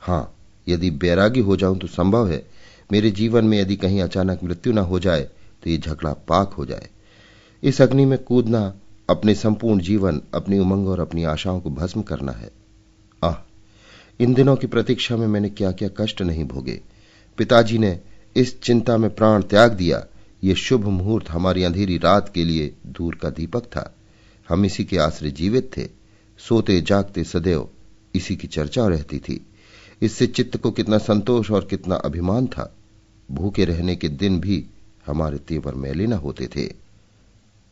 हां, यदि बैरागी हो जाऊं तो संभव है मेरे जीवन में यदि कहीं अचानक मृत्यु न हो जाए तो ये झगड़ा पाक हो जाए। इस अग्नि में कूदना अपने संपूर्ण जीवन, अपनी उमंग और अपनी आशाओं को भस्म करना है। आह, इन दिनों की प्रतीक्षा में मैंने क्या क्या कष्ट नहीं भोगे। पिताजी ने इस चिंता में प्राण त्याग दिया। ये शुभ मुहूर्त हमारी अंधेरी रात के लिए दूर का दीपक था। हम इसी के आश्रय जीवित थे। सोते जागते सदैव इसी की चर्चा रहती थी। इससे चित्त को कितना संतोष और कितना अभिमान था। भूखे रहने के दिन भी हमारे तेवर मैले न होते थे।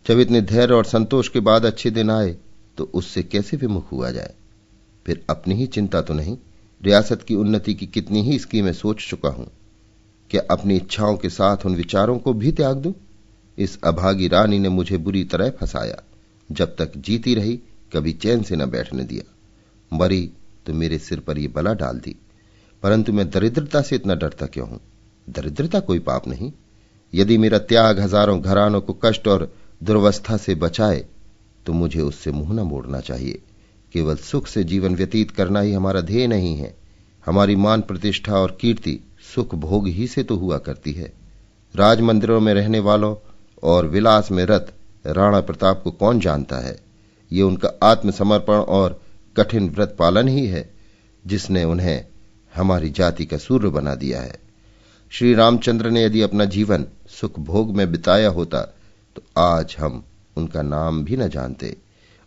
जब इतने धैर्य और संतोष के बाद अच्छे दिन आए तो उससे कैसे विमुख हुआ जाए। फिर अपनी ही चिंता तो नहीं, रियासत की उन्नति की कितनी ही स्कीमें सोच चुका हूं। क्या अपनी इच्छाओं के साथ उन विचारों को भी त्याग दूं? इस अभागी रानी ने मुझे बुरी तरह फंसाया। जब तक जीती रही कभी चैन से न बैठने दिया। मरी तो मेरे सिर पर यह बला डाल दी। परंतु मैं दरिद्रता से इतना डरता क्यों हूं? दरिद्रता कोई पाप नहीं। यदि मेरा त्याग हजारों घरानों को कष्ट और दुर्वस्था से बचाए तो मुझे उससे मुंह न मोड़ना चाहिए। केवल सुख से जीवन व्यतीत करना ही हमारा ध्येय नहीं है। हमारी मान प्रतिष्ठा और कीर्ति सुख भोग ही से तो हुआ करती है। राज मंदिरों में रहने वालों और विलास में रत राणा प्रताप को कौन जानता है। ये उनका आत्मसमर्पण और कठिन व्रत पालन ही है जिसने उन्हें हमारी जाति का सूर्य बना दिया है। श्री रामचंद्र ने यदि अपना जीवन सुख भोग में बिताया होता तो आज हम उनका नाम भी न जानते।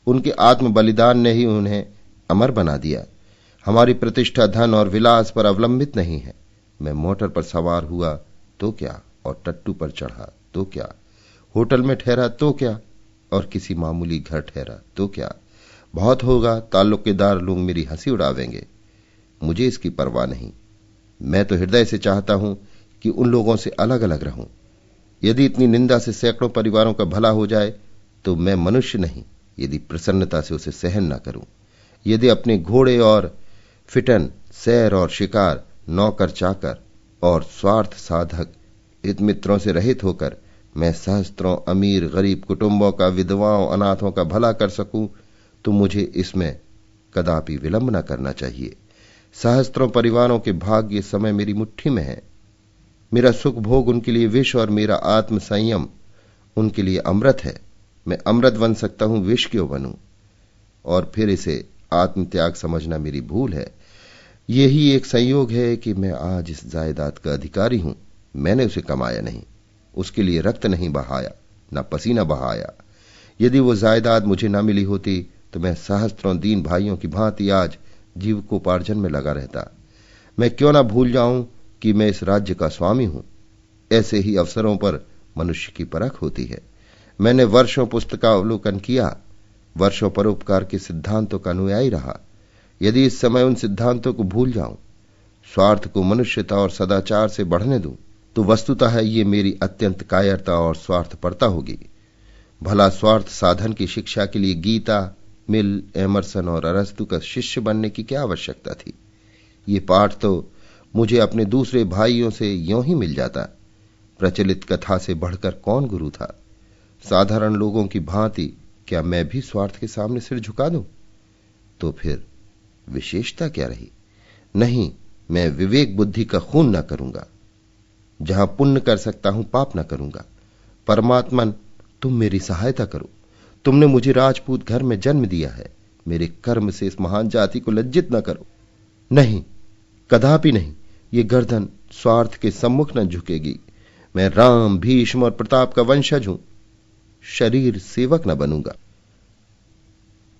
उनके आत्म बलिदान ने ही उन्हें अमर बना दिया। हमारी प्रतिष्ठा धन और विलास पर अवलंबित नहीं है। मैं मोटर पर सवार हुआ तो क्या, और टट्टू पर चढ़ा तो क्या, होटल में ठहरा तो क्या, और किसी मामूली घर ठहरा तो क्या। बहुत होगा ताल्लुकेदार लोग मेरी हंसी उड़ावेंगे। मुझे इसकी परवाह नहीं। मैं तो हृदय से चाहता हूं कि उन लोगों से अलग अलग रहूं। यदि इतनी निंदा से सैकड़ों परिवारों का भला हो जाए तो मैं मनुष्य नहीं यदि प्रसन्नता से उसे सहन न करूं। यदि अपने घोड़े और फिटन, सैर और शिकार, नौकर चाकर और स्वार्थ साधक हित मित्रों से रहित होकर मैं सहस्त्रों अमीर गरीब कुटुंबों का, विधवाओं, अनाथों का भला कर सकूं तो मुझे इसमें कदापि विलंब न करना चाहिए। सहस्त्रों परिवारों के भाग्य इस समय मेरी मुट्ठी में है। मेरा सुख भोग उनके लिए विष और मेरा आत्म संयम उनके लिए अमृत है। मैं अमृत बन सकता हूं, विष क्यों बनूं? और फिर इसे आत्मत्याग समझना मेरी भूल है। यही एक संयोग है कि मैं आज इस जायदाद का अधिकारी हूं। मैंने उसे कमाया नहीं, उसके लिए रक्त नहीं बहाया, न पसीना बहाया। यदि वो जायदाद मुझे न मिली होती तो मैं सहस्त्रों दीन भाइयों की भांति आज जीविकोपार्जन में लगा रहता। मैं क्यों ना भूल जाऊं कि मैं इस राज्य का स्वामी हूं। ऐसे ही अवसरों पर मनुष्य की परख होती है। मैंने वर्षों पुस्तकावलोकन किया, वर्षों परोपकार के सिद्धांतों का अनुयायी रहा। यदि इस समय उन सिद्धांतों को भूल जाऊं, स्वार्थ को मनुष्यता और सदाचार से बढ़ने दूं, तो वस्तुतः ये मेरी अत्यंत कायरता और स्वार्थपरता होगी। भला स्वार्थ साधन की शिक्षा के लिए गीता, मिल, एमरसन और अरस्तु का शिष्य बनने की क्या आवश्यकता थी? ये पाठ तो मुझे अपने दूसरे भाइयों से यों ही मिल जाता। प्रचलित कथा से बढ़कर कौन गुरु था? साधारण लोगों की भांति क्या मैं भी स्वार्थ के सामने सिर झुका दूं? तो फिर विशेषता क्या रही? नहीं, मैं विवेक बुद्धि का खून न करूंगा। जहां पुण्य कर सकता हूं पाप न करूंगा। परमात्मन, तुम मेरी सहायता करो। तुमने मुझे राजपूत घर में जन्म दिया है। मेरे कर्म से इस महान जाति को लज्जित न करो। नहीं, कदापि नहीं। ये गर्दन स्वार्थ के सम्मुख न झुकेगी। मैं राम, भीष्म और प्रताप का वंशज हूं। शरीर सेवक न बनूंगा।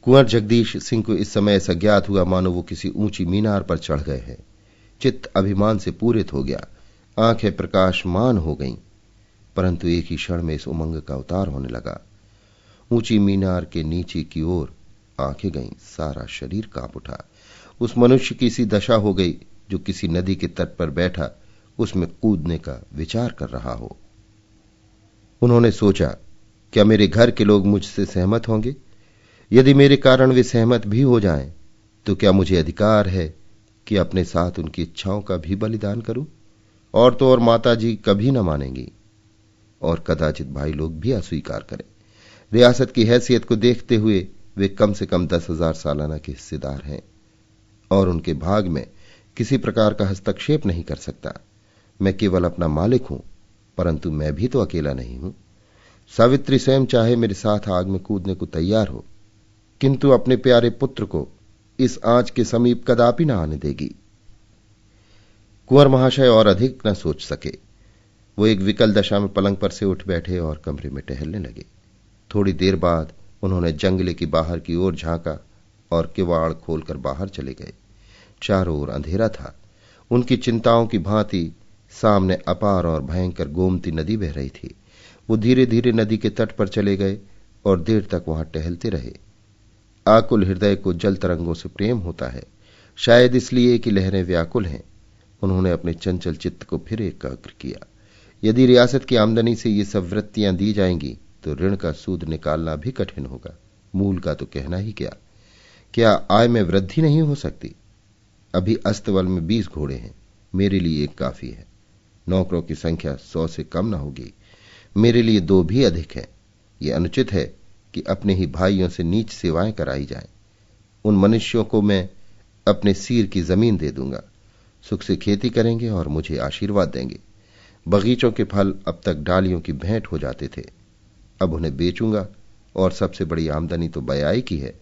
कुंवर जगदीश सिंह को इस समय ऐसा ज्ञात हुआ मानो वो किसी ऊंची मीनार पर चढ़ गए हैं। चित्त अभिमान से पूरित हो गया, आंखें प्रकाशमान हो गईं। परंतु एक ही क्षण में इस उमंग का उतार होने लगा। ऊंची मीनार के नीचे की ओर आंखें गईं, सारा शरीर कांप उठा। उस मनुष्य की सी दशा हो गई जो किसी नदी के तट पर बैठा उसमें कूदने का विचार कर रहा हो। उन्होंने सोचा, क्या मेरे घर के लोग मुझसे सहमत होंगे? यदि मेरे कारण वे सहमत भी हो जाएं, तो क्या मुझे अधिकार है कि अपने साथ उनकी इच्छाओं का भी बलिदान करूं? और तो और माता जी कभी न मानेंगी, और कदाचित भाई लोग भी अस्वीकार करें। रियासत की हैसियत को देखते हुए वे कम से कम 10,000 सालाना के हिस्सेदार हैं और उनके भाग में किसी प्रकार का हस्तक्षेप नहीं कर सकता। मैं केवल अपना मालिक हूं, परंतु मैं भी तो अकेला नहीं हूं। सावित्री स्वयं चाहे मेरे साथ आग में कूदने को तैयार हो, किंतु अपने प्यारे पुत्र को इस आंच के समीप कदापि न आने देगी। कुंवर महाशय और अधिक न सोच सके। वो एक विकल दशा में पलंग पर से उठ बैठे और कमरे में टहलने लगे। थोड़ी देर बाद उन्होंने जंगले की बाहर की ओर झांका और किवाड़ खोलकर बाहर चले गए। चारों ओर अंधेरा था। उनकी चिंताओं की भांति सामने अपार और भयंकर गोमती नदी बह रही थी। वो धीरे धीरे नदी के तट पर चले गए और देर तक वहां टहलते रहे। आकुल हृदय को जल तरंगों से प्रेम होता है, शायद इसलिए कि लहरें व्याकुल हैं। उन्होंने अपने चंचल चित्त को फिर एकाग्र किया। यदि रियासत की आमदनी से ये सब वृत्तियां दी जाएंगी तो ऋण का सूद निकालना भी कठिन होगा। मूल का तो कहना ही क्या आय में वृद्धि नहीं हो सकती? अभी अस्तबल में 20 घोड़े हैं, मेरे लिए एक काफी है। नौकरों की संख्या 100 से कम न होगी, मेरे लिए 2 भी अधिक है। यह अनुचित है कि अपने ही भाइयों से नीच सेवाएं कराई जाएं। उन मनुष्यों को मैं अपने सिर की जमीन दे दूंगा, सुख से खेती करेंगे और मुझे आशीर्वाद देंगे। बगीचों के फल अब तक डालियों की भेंट हो जाते थे, अब उन्हें बेचूंगा और सबसे बड़ी आमदनी तो बयाई की है।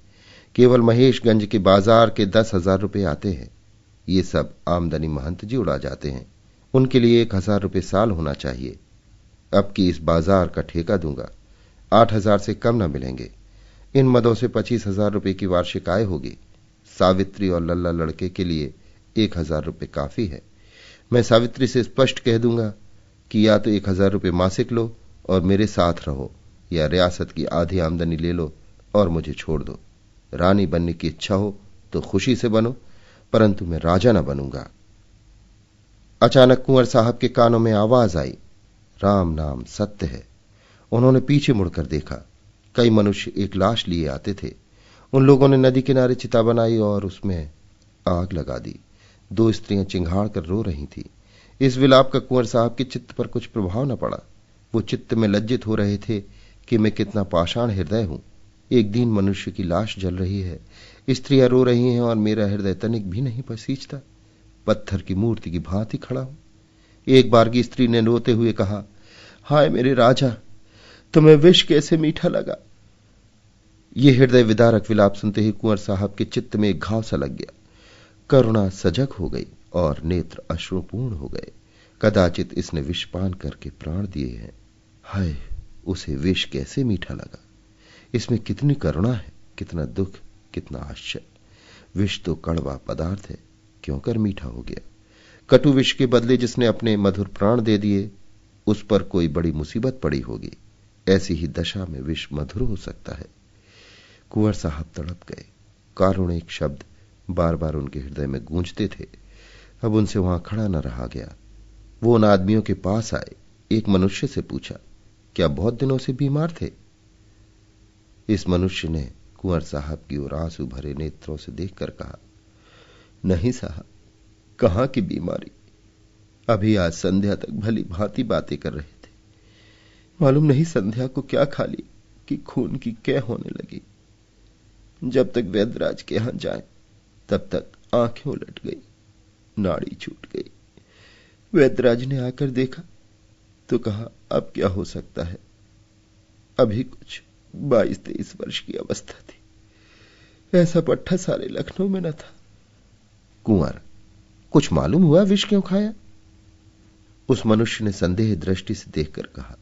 केवल महेशगंज के बाजार के 10,000 रुपये आते हैं। ये सब आमदनी महंत जी उड़ा जाते हैं, उनके लिए 1,000 रुपये साल होना चाहिए। अब की इस बाजार का ठेका दूंगा, 8,000 से कम न मिलेंगे। इन मदों से 25,000 रुपये की वार्षिक आय होगी। सावित्री और लल्ला लड़के के लिए 1,000 रुपये काफी है। मैं सावित्री से स्पष्ट कह दूंगा कि या तो 1,000 रुपये मासिक लो और मेरे साथ रहो, या रियासत की आधी आमदनी ले लो और मुझे छोड़ दो। रानी बनने की इच्छा हो तो खुशी से बनो, परंतु मैं राजा न बनूंगा। अचानक कुंवर साहब के कानों में आवाज आई, राम नाम सत्य है। उन्होंने पीछे मुड़कर देखा। कई मनुष्य एक लाश लिए आते थे। उन लोगों ने नदी किनारे चिता बनाई और उसमें आग लगा दी। 2 स्त्रियां चिंघाड़ कर रो रही थी। इस विलाप का कुंवर साहब के चित्त पर कुछ प्रभाव न पड़ा। वो चित्त में लज्जित हो रहे थे कि मैं कितना पाषाण हृदय हूं। एक दीन मनुष्य की लाश जल रही है, स्त्रियां रो रही हैं और मेरा हृदय तनिक भी नहीं पसीजता। पत्थर की मूर्ति की भांति खड़ा हूं। एक बार की स्त्री ने रोते हुए कहा, हाय मेरे राजा, तुम्हें विष कैसे मीठा लगा। यह हृदय विदारक विलाप सुनते ही कुंवर साहब के चित्त में एक घाव सा लग गया। करुणा सजग हो गई और नेत्र अश्रुपूर्ण हो गए। कदाचित इसने विष पान करके प्राण दिए हैं। हाय, उसे विष कैसे मीठा लगा। इसमें कितनी करुणा है, कितना दुख, कितना आश्चर्य। विष तो कड़वा पदार्थ है, क्यों कर मीठा हो गया। कटु विष के बदले जिसने अपने मधुर प्राण दे दिए, उस पर कोई बड़ी मुसीबत पड़ी होगी। ऐसी ही दशा में विष मधुर हो सकता है। कुंवर साहब तड़प गए। कारुणिक शब्द बार बार उनके हृदय में गूंजते थे। अब उनसे वहां खड़ा न रहा गया। वो उन आदमियों के पास आए। एक मनुष्य से पूछा, क्या बहुत दिनों से बीमार थे? इस मनुष्य ने कुंवर साहब की ओर आंसू भरे नेत्रों से देखकर कहा, नहीं साहब, कहां की बीमारी। अभी आज संध्या तक भली भांति बातें कर रहे थे। मालूम नहीं संध्या को क्या खा ली कि खून की कै होने लगी। जब तक वैद्यराज के यहां जाए तब तक आंखें उलट गई, नाड़ी छूट गई। वैद्यराज ने आकर देखा तो कहा, अब क्या हो सकता है। अभी कुछ 22-23 वर्ष की अवस्था थी। ऐसा पट्टा सारे लखनऊ में न था। कुंवर, कुछ मालूम हुआ विष क्यों खाया? उस मनुष्य ने संदेह दृष्टि से देखकर कहा,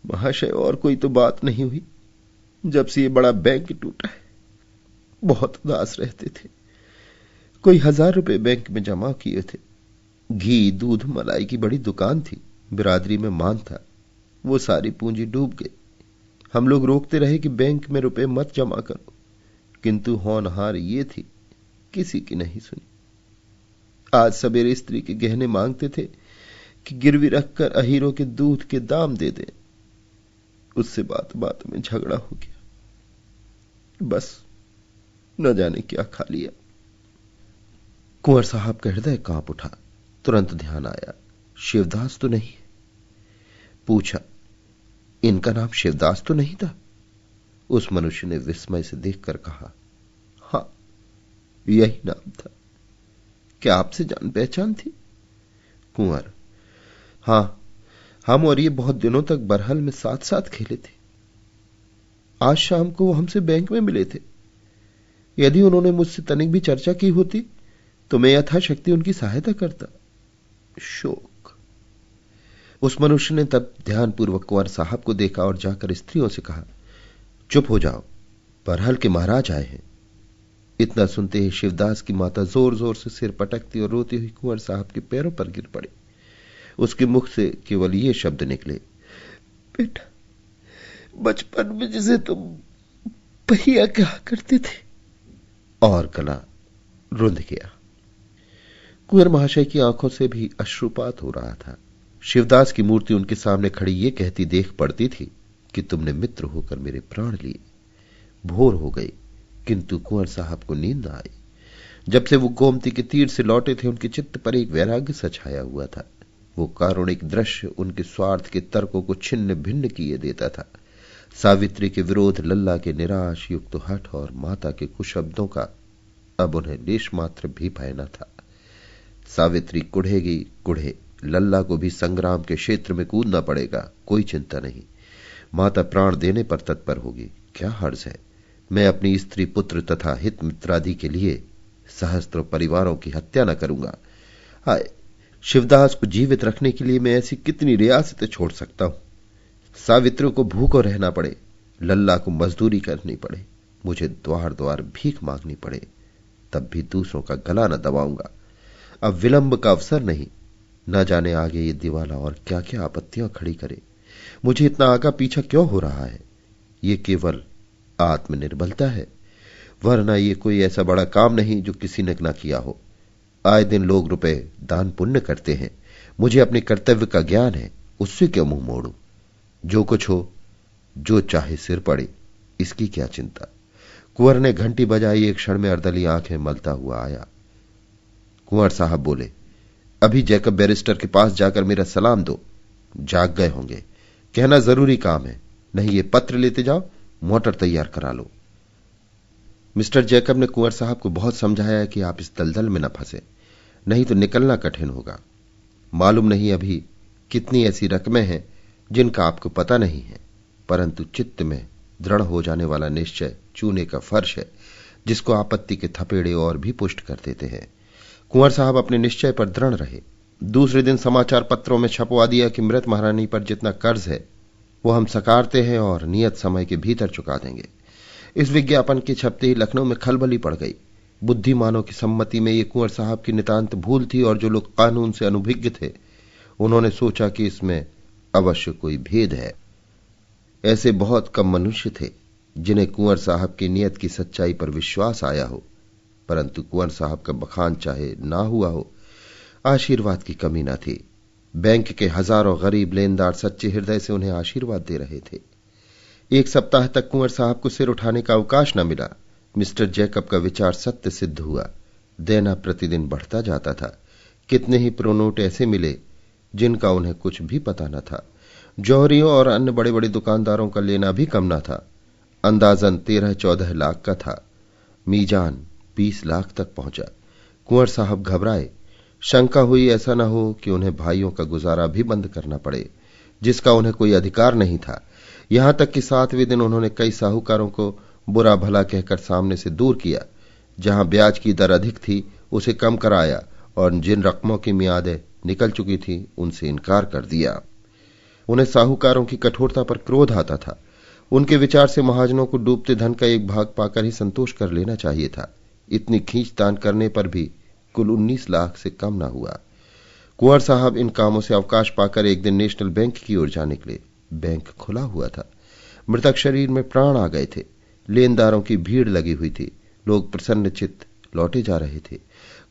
महाशय और कोई तो बात नहीं हुई। जब से ये बड़ा बैंक टूटा है, बहुत उदास रहते थे। कोई 1,000 रुपए बैंक में जमा किए थे। घी, दूध, मलाई की बड़ी दुकान थी। बिरादरी में मान था। वो सारी पूंजी डूब गई। हम लोग रोकते रहे कि बैंक में रुपए मत जमा करो, किंतु होनहार ये थी, किसी की नहीं सुनी। आज सवेरे स्त्री के गहने मांगते थे कि गिरवी रखकर अहीरों के दूध के दाम दे दें। उससे बात बात में झगड़ा हो गया। बस न जाने क्या खा लिया। कुंवर साहब का हृदय कांप उठा। तुरंत ध्यान आया, शिवदास तो नहीं। पूछा, इनका नाम शिवदास तो नहीं था? उस मनुष्य ने विस्मय से देखकर कहा, हां, यही नाम था। क्या आपसे जान पहचान थी? कुंवर, हां, हम और ये बहुत दिनों तक बरहल में साथ साथ खेले थे। आज शाम को वो हमसे बैंक में मिले थे। यदि उन्होंने मुझसे तनिक भी चर्चा की होती तो मैं यथाशक्ति उनकी सहायता करता। शोक। उस मनुष्य ने तब ध्यानपूर्वक कुंवर साहब को देखा और जाकर स्त्रियों से कहा, चुप हो जाओ, बरहल के महाराज आए हैं। इतना सुनते ही शिवदास की माता जोर जोर से सिर पटकती और रोती हुई कुंवर साहब के पैरों पर गिर पड़ी। उसके मुख से केवल ये शब्द निकले, बेटा, बचपन में जिसे तुम पहिया कहा करते थे। और गला रुंध गया। कुंवर महाशय की आंखों से भी अश्रुपात हो रहा था। शिवदास की मूर्ति उनके सामने खड़ी ये कहती देख पड़ती थी कि तुमने मित्र होकर मेरे प्राण लिए। भोर हो गई, किंतु कुंवर साहब को नींद न आई। जब से वो गोमती के तीर से लौटे थे, उनके चित्त पर एक वैराग्य सा छाया हुआ था। वो कारुणिक दृश्य उनके स्वार्थ के तर्कों को छिन्न भिन्न किए देता था। सावित्री के विरोध, लल्ला के निराश युक्त हठ और माता के कुशब्दों का अब उन्हें लेश मात्र भी भय न था। सावित्री कुढ़ेगी कुढ़े, लल्ला को भी संग्राम के क्षेत्र में कूदना पड़ेगा, कोई चिंता नहीं। माता प्राण देने पर तत्पर होगी, क्या हर्ज है। मैं अपनी स्त्री पुत्र तथा हित मित्रादि के लिए सहस्त्रों परिवारों की हत्या न करूंगा। हाय, शिवदास को जीवित रखने के लिए मैं ऐसी कितनी रियासतें छोड़ सकता हूं। सावित्री को भूखों रहना पड़े, लल्ला को मजदूरी करनी पड़े, मुझे द्वार द्वार भीख मांगनी पड़े, तब भी दूसरों का गला न दबाऊंगा। अब विलंब का अवसर नहीं, न जाने आगे ये दिवाला और क्या क्या आपत्तियां खड़ी करे। मुझे इतना आगा पीछा क्यों हो रहा है? ये केवल आत्मनिर्बलता है, वरना ये कोई ऐसा बड़ा काम नहीं जो किसी ने न किया हो। आए दिन लोग रुपए दान पुण्य करते हैं, मुझे अपने कर्तव्य का ज्ञान है, उससे क्यों मुंह मोड़ू? जो कुछ हो, जो चाहे सिर पड़े, इसकी क्या चिंता। कुंवर ने घंटी बजाई। एक क्षण में अर्दली आंखें मलता हुआ आया। कुंवर साहब बोले, अभी जैकब बैरिस्टर के पास जाकर मेरा सलाम दो। जाग गए होंगे, कहना जरूरी काम है, नहीं ये पत्र लेते जाओ, मोटर तैयार करा लो। मिस्टर जैकब ने कुंवर साहब को बहुत समझाया कि आप इस दलदल में न फंसे, नहीं तो निकलना कठिन होगा। मालूम नहीं अभी कितनी ऐसी रकमें हैं जिनका आपको पता नहीं है, परंतु चित्त में दृढ़ हो जाने वाला निश्चय चूने का फर्श है, जिसको आपत्ति के थपेड़े और भी पुष्ट कर देते हैं। कुंवर साहब अपने निश्चय पर दृढ़ रहे। दूसरे दिन समाचार पत्रों में छपवा दिया कि मृत महारानी पर जितना कर्ज है वो हम सकारते हैं और नियत समय के भीतर चुका देंगे। इस विज्ञापन के छपते ही लखनऊ में खलबली पड़ गई। बुद्धिमानों की सम्मति में ये कुंवर साहब की नितांत भूल थी, और जो लोग कानून से अनुभज्ञ थे उन्होंने सोचा कि इसमें अवश्य कोई भेद है। ऐसे बहुत कम मनुष्य थे जिन्हें कुंवर साहब की नियत की सच्चाई पर विश्वास आया हो, परंतु कुंवर साहब का बखान चाहे ना हुआ हो, आशीर्वाद की कमी न थी। बैंक के हजारों गरीब लेनदार सच्चे हृदय से उन्हें आशीर्वाद दे रहे थे। एक सप्ताह तक कुंवर साहब को सिर उठाने का अवकाश न मिला। मिस्टर जैकब का विचार सत्य सिद्ध हुआ। देना प्रतिदिन बढ़ता जाता था। कितने ही प्रोनोट ऐसे मिले जिनका उन्हें कुछ भी पता न था। जौहरियों और अन्य बड़े बड़े दुकानदारों का लेना भी कम न था। अंदाजन 13-14 लाख का था। मीजान 20 लाख तक पहुंचा। कुंवर साहब घबराए। शंका हुई ऐसा न हो कि उन्हें भाइयों का गुजारा भी बंद करना पड़े, जिसका उन्हें कोई अधिकार नहीं था। यहां तक कि 7वें दिन उन्होंने कई साहूकारों को बुरा भला कहकर सामने से दूर किया। जहां ब्याज की दर अधिक थी उसे कम कराया, और जिन रकमों की मियादें निकल चुकी थी उनसे इनकार कर दिया। उन्हें साहूकारों की कठोरता पर क्रोध आता था। उनके विचार से महाजनों को डूबते धन का एक भाग पाकर ही संतोष कर लेना चाहिए था। इतनी खींचतान करने पर भी कुल 19 लाख से कम न हुआ। कुंवर साहब इन कामों से अवकाश पाकर एक दिन नेशनल बैंक की ओर जा निकले। बैंक खुला हुआ था। मृतक शरीर में प्राण आ गए थे। लेनदारों की भीड़ लगी हुई थी। लोग प्रसन्नचित्त लौटे जा रहे थे।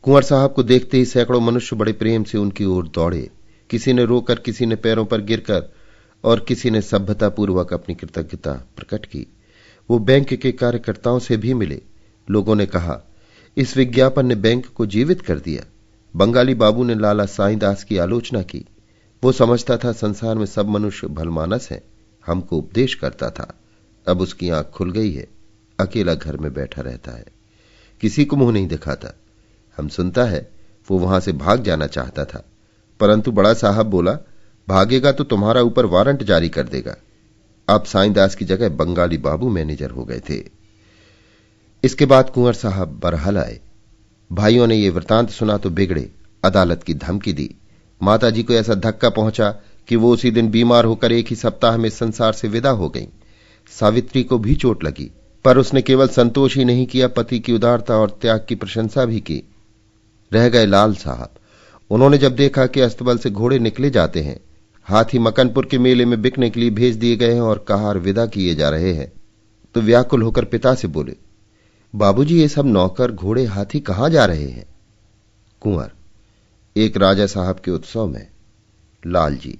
कुंवर साहब को देखते ही सैकड़ों मनुष्य बड़े प्रेम से उनकी ओर दौड़े। किसी ने रोकर, किसी ने पैरों पर गिरकर और किसी ने सभ्यतापूर्वक अपनी कृतज्ञता प्रकट की। वो बैंक के कार्यकर्ताओं से भी मिले। लोगों ने कहा, इस विज्ञापन ने बैंक को जीवित कर दिया। बंगाली बाबू ने लाला साईंदास की आलोचना की। वो समझता था संसार में सब मनुष्य भलमानस हैं, हमको उपदेश करता था। अब उसकी आंख खुल गई है, अकेला घर में बैठा रहता है, किसी को मुंह नहीं दिखाता। हम सुनता है वो वहां से भाग जाना चाहता था, परंतु बड़ा साहब बोला, भागेगा तो तुम्हारा ऊपर वारंट जारी कर देगा। अब साईंदास की जगह बंगाली बाबू मैनेजर हो गए थे। इसके बाद कुंवर साहब बरहल आए। भाइयों ने यह वृतांत सुना तो बिगड़े, अदालत की धमकी दी। माताजी को ऐसा धक्का पहुंचा कि वो उसी दिन बीमार होकर एक ही सप्ताह में संसार से विदा हो गईं। सावित्री को भी चोट लगी, पर उसने केवल संतोष ही नहीं किया, पति की उदारता और त्याग की प्रशंसा भी की। रह गए लाल साहब। उन्होंने जब देखा कि अस्तबल से घोड़े निकले जाते हैं, हाथी मकनपुर के मेले में बिकने के लिए भेज दिए गए हैं और कहार विदा किए जा रहे हैं, तो व्याकुल होकर पिता से बोले, बाबूजी, ये सब नौकर घोड़े हाथी कहां जा रहे हैं? कुंवर, एक राजा साहब के उत्सव में। लाल जी,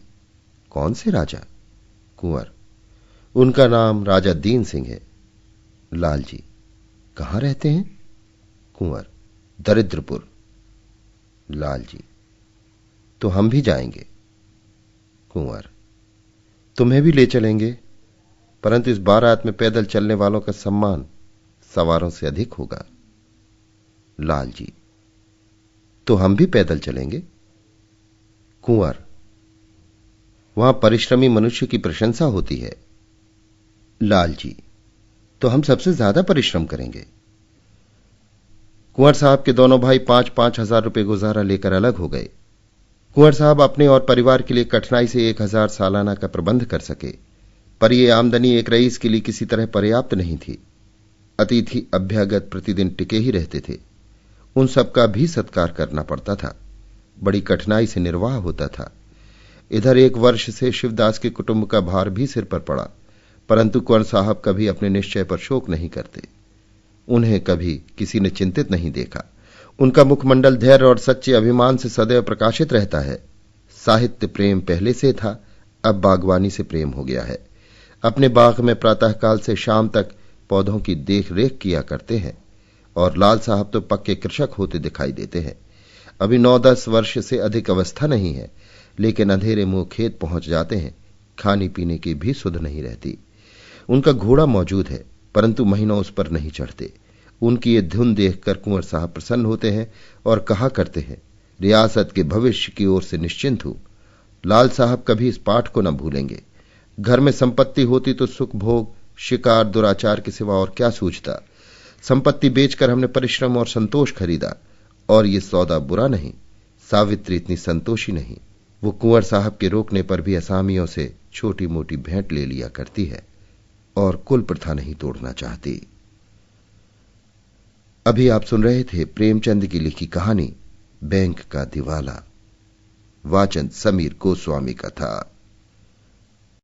कौन से राजा? कुंवर, उनका नाम राजा दीन सिंह है। लाल जी, कहां रहते हैं? कुंवर, दरिद्रपुर। लाल जी, तो हम भी जाएंगे। कुंवर, तुम्हें भी ले चलेंगे, परंतु इस बारात में पैदल चलने वालों का सम्मान सवारों से अधिक होगा। लाल जी, तो हम भी पैदल चलेंगे। कुंवर, वहां परिश्रमी मनुष्य की प्रशंसा होती है। लाल जी, तो हम सबसे ज्यादा परिश्रम करेंगे। कुंवर साहब के दोनों भाई 5-5 हजार रुपए गुजारा लेकर अलग हो गए। कुंवर साहब अपने और परिवार के लिए कठिनाई से 1000 सालाना का प्रबंध कर सके, पर यह आमदनी एक रईस के लिए किसी तरह पर्याप्त नहीं थी। अतिथि अभ्यागत प्रतिदिन टिके ही रहते थे, उन सबका भी सत्कार करना पड़ता था। बड़ी कठिनाई से निर्वाह होता था। इधर 1 वर्ष से शिवदास के कुटुंब का भार भी सिर पर पड़ा, परंतु कुंवर साहब कभी अपने निश्चय पर शोक नहीं करते। उन्हें कभी किसी ने चिंतित नहीं देखा। उनका मुखमंडल धैर्य और सच्चे अभिमान से सदैव प्रकाशित रहता है। साहित्य प्रेम पहले से था, अब बागवानी से प्रेम हो गया है। अपने बाग में प्रातःकाल से शाम तक पौधों की देख रेख किया करते हैं, और लाल साहब तो पक्के कृषक होते दिखाई देते हैं। अभी 9-10 वर्ष से अधिक अवस्था नहीं है, लेकिन अंधेरे मुंह खेत पहुंच जाते हैं, खाने पीने की भी सुध नहीं रहती। उनका घोड़ा मौजूद है, परंतु महीनों उस पर नहीं चढ़ते। उनकी ये धुन देखकर कुंवर साहब प्रसन्न होते हैं और कहा करते हैं, रियासत के भविष्य की ओर से निश्चिंत हूं। लाल साहब कभी इस पाठ को न भूलेंगे। घर में संपत्ति होती तो सुख भोग, शिकार, दुराचार के सिवा और क्या सूझता। संपत्ति बेचकर हमने परिश्रम और संतोष खरीदा, और ये सौदा बुरा नहीं। सावित्री इतनी संतोषी नहीं, वो कुंवर साहब के रोकने पर भी असामियों से छोटी मोटी भेंट ले लिया करती है और कुल प्रथा नहीं तोड़ना चाहती। अभी आप सुन रहे थे प्रेमचंद की लिखी कहानी बैंक का दिवाला। वाचन समीर गोस्वामी का था।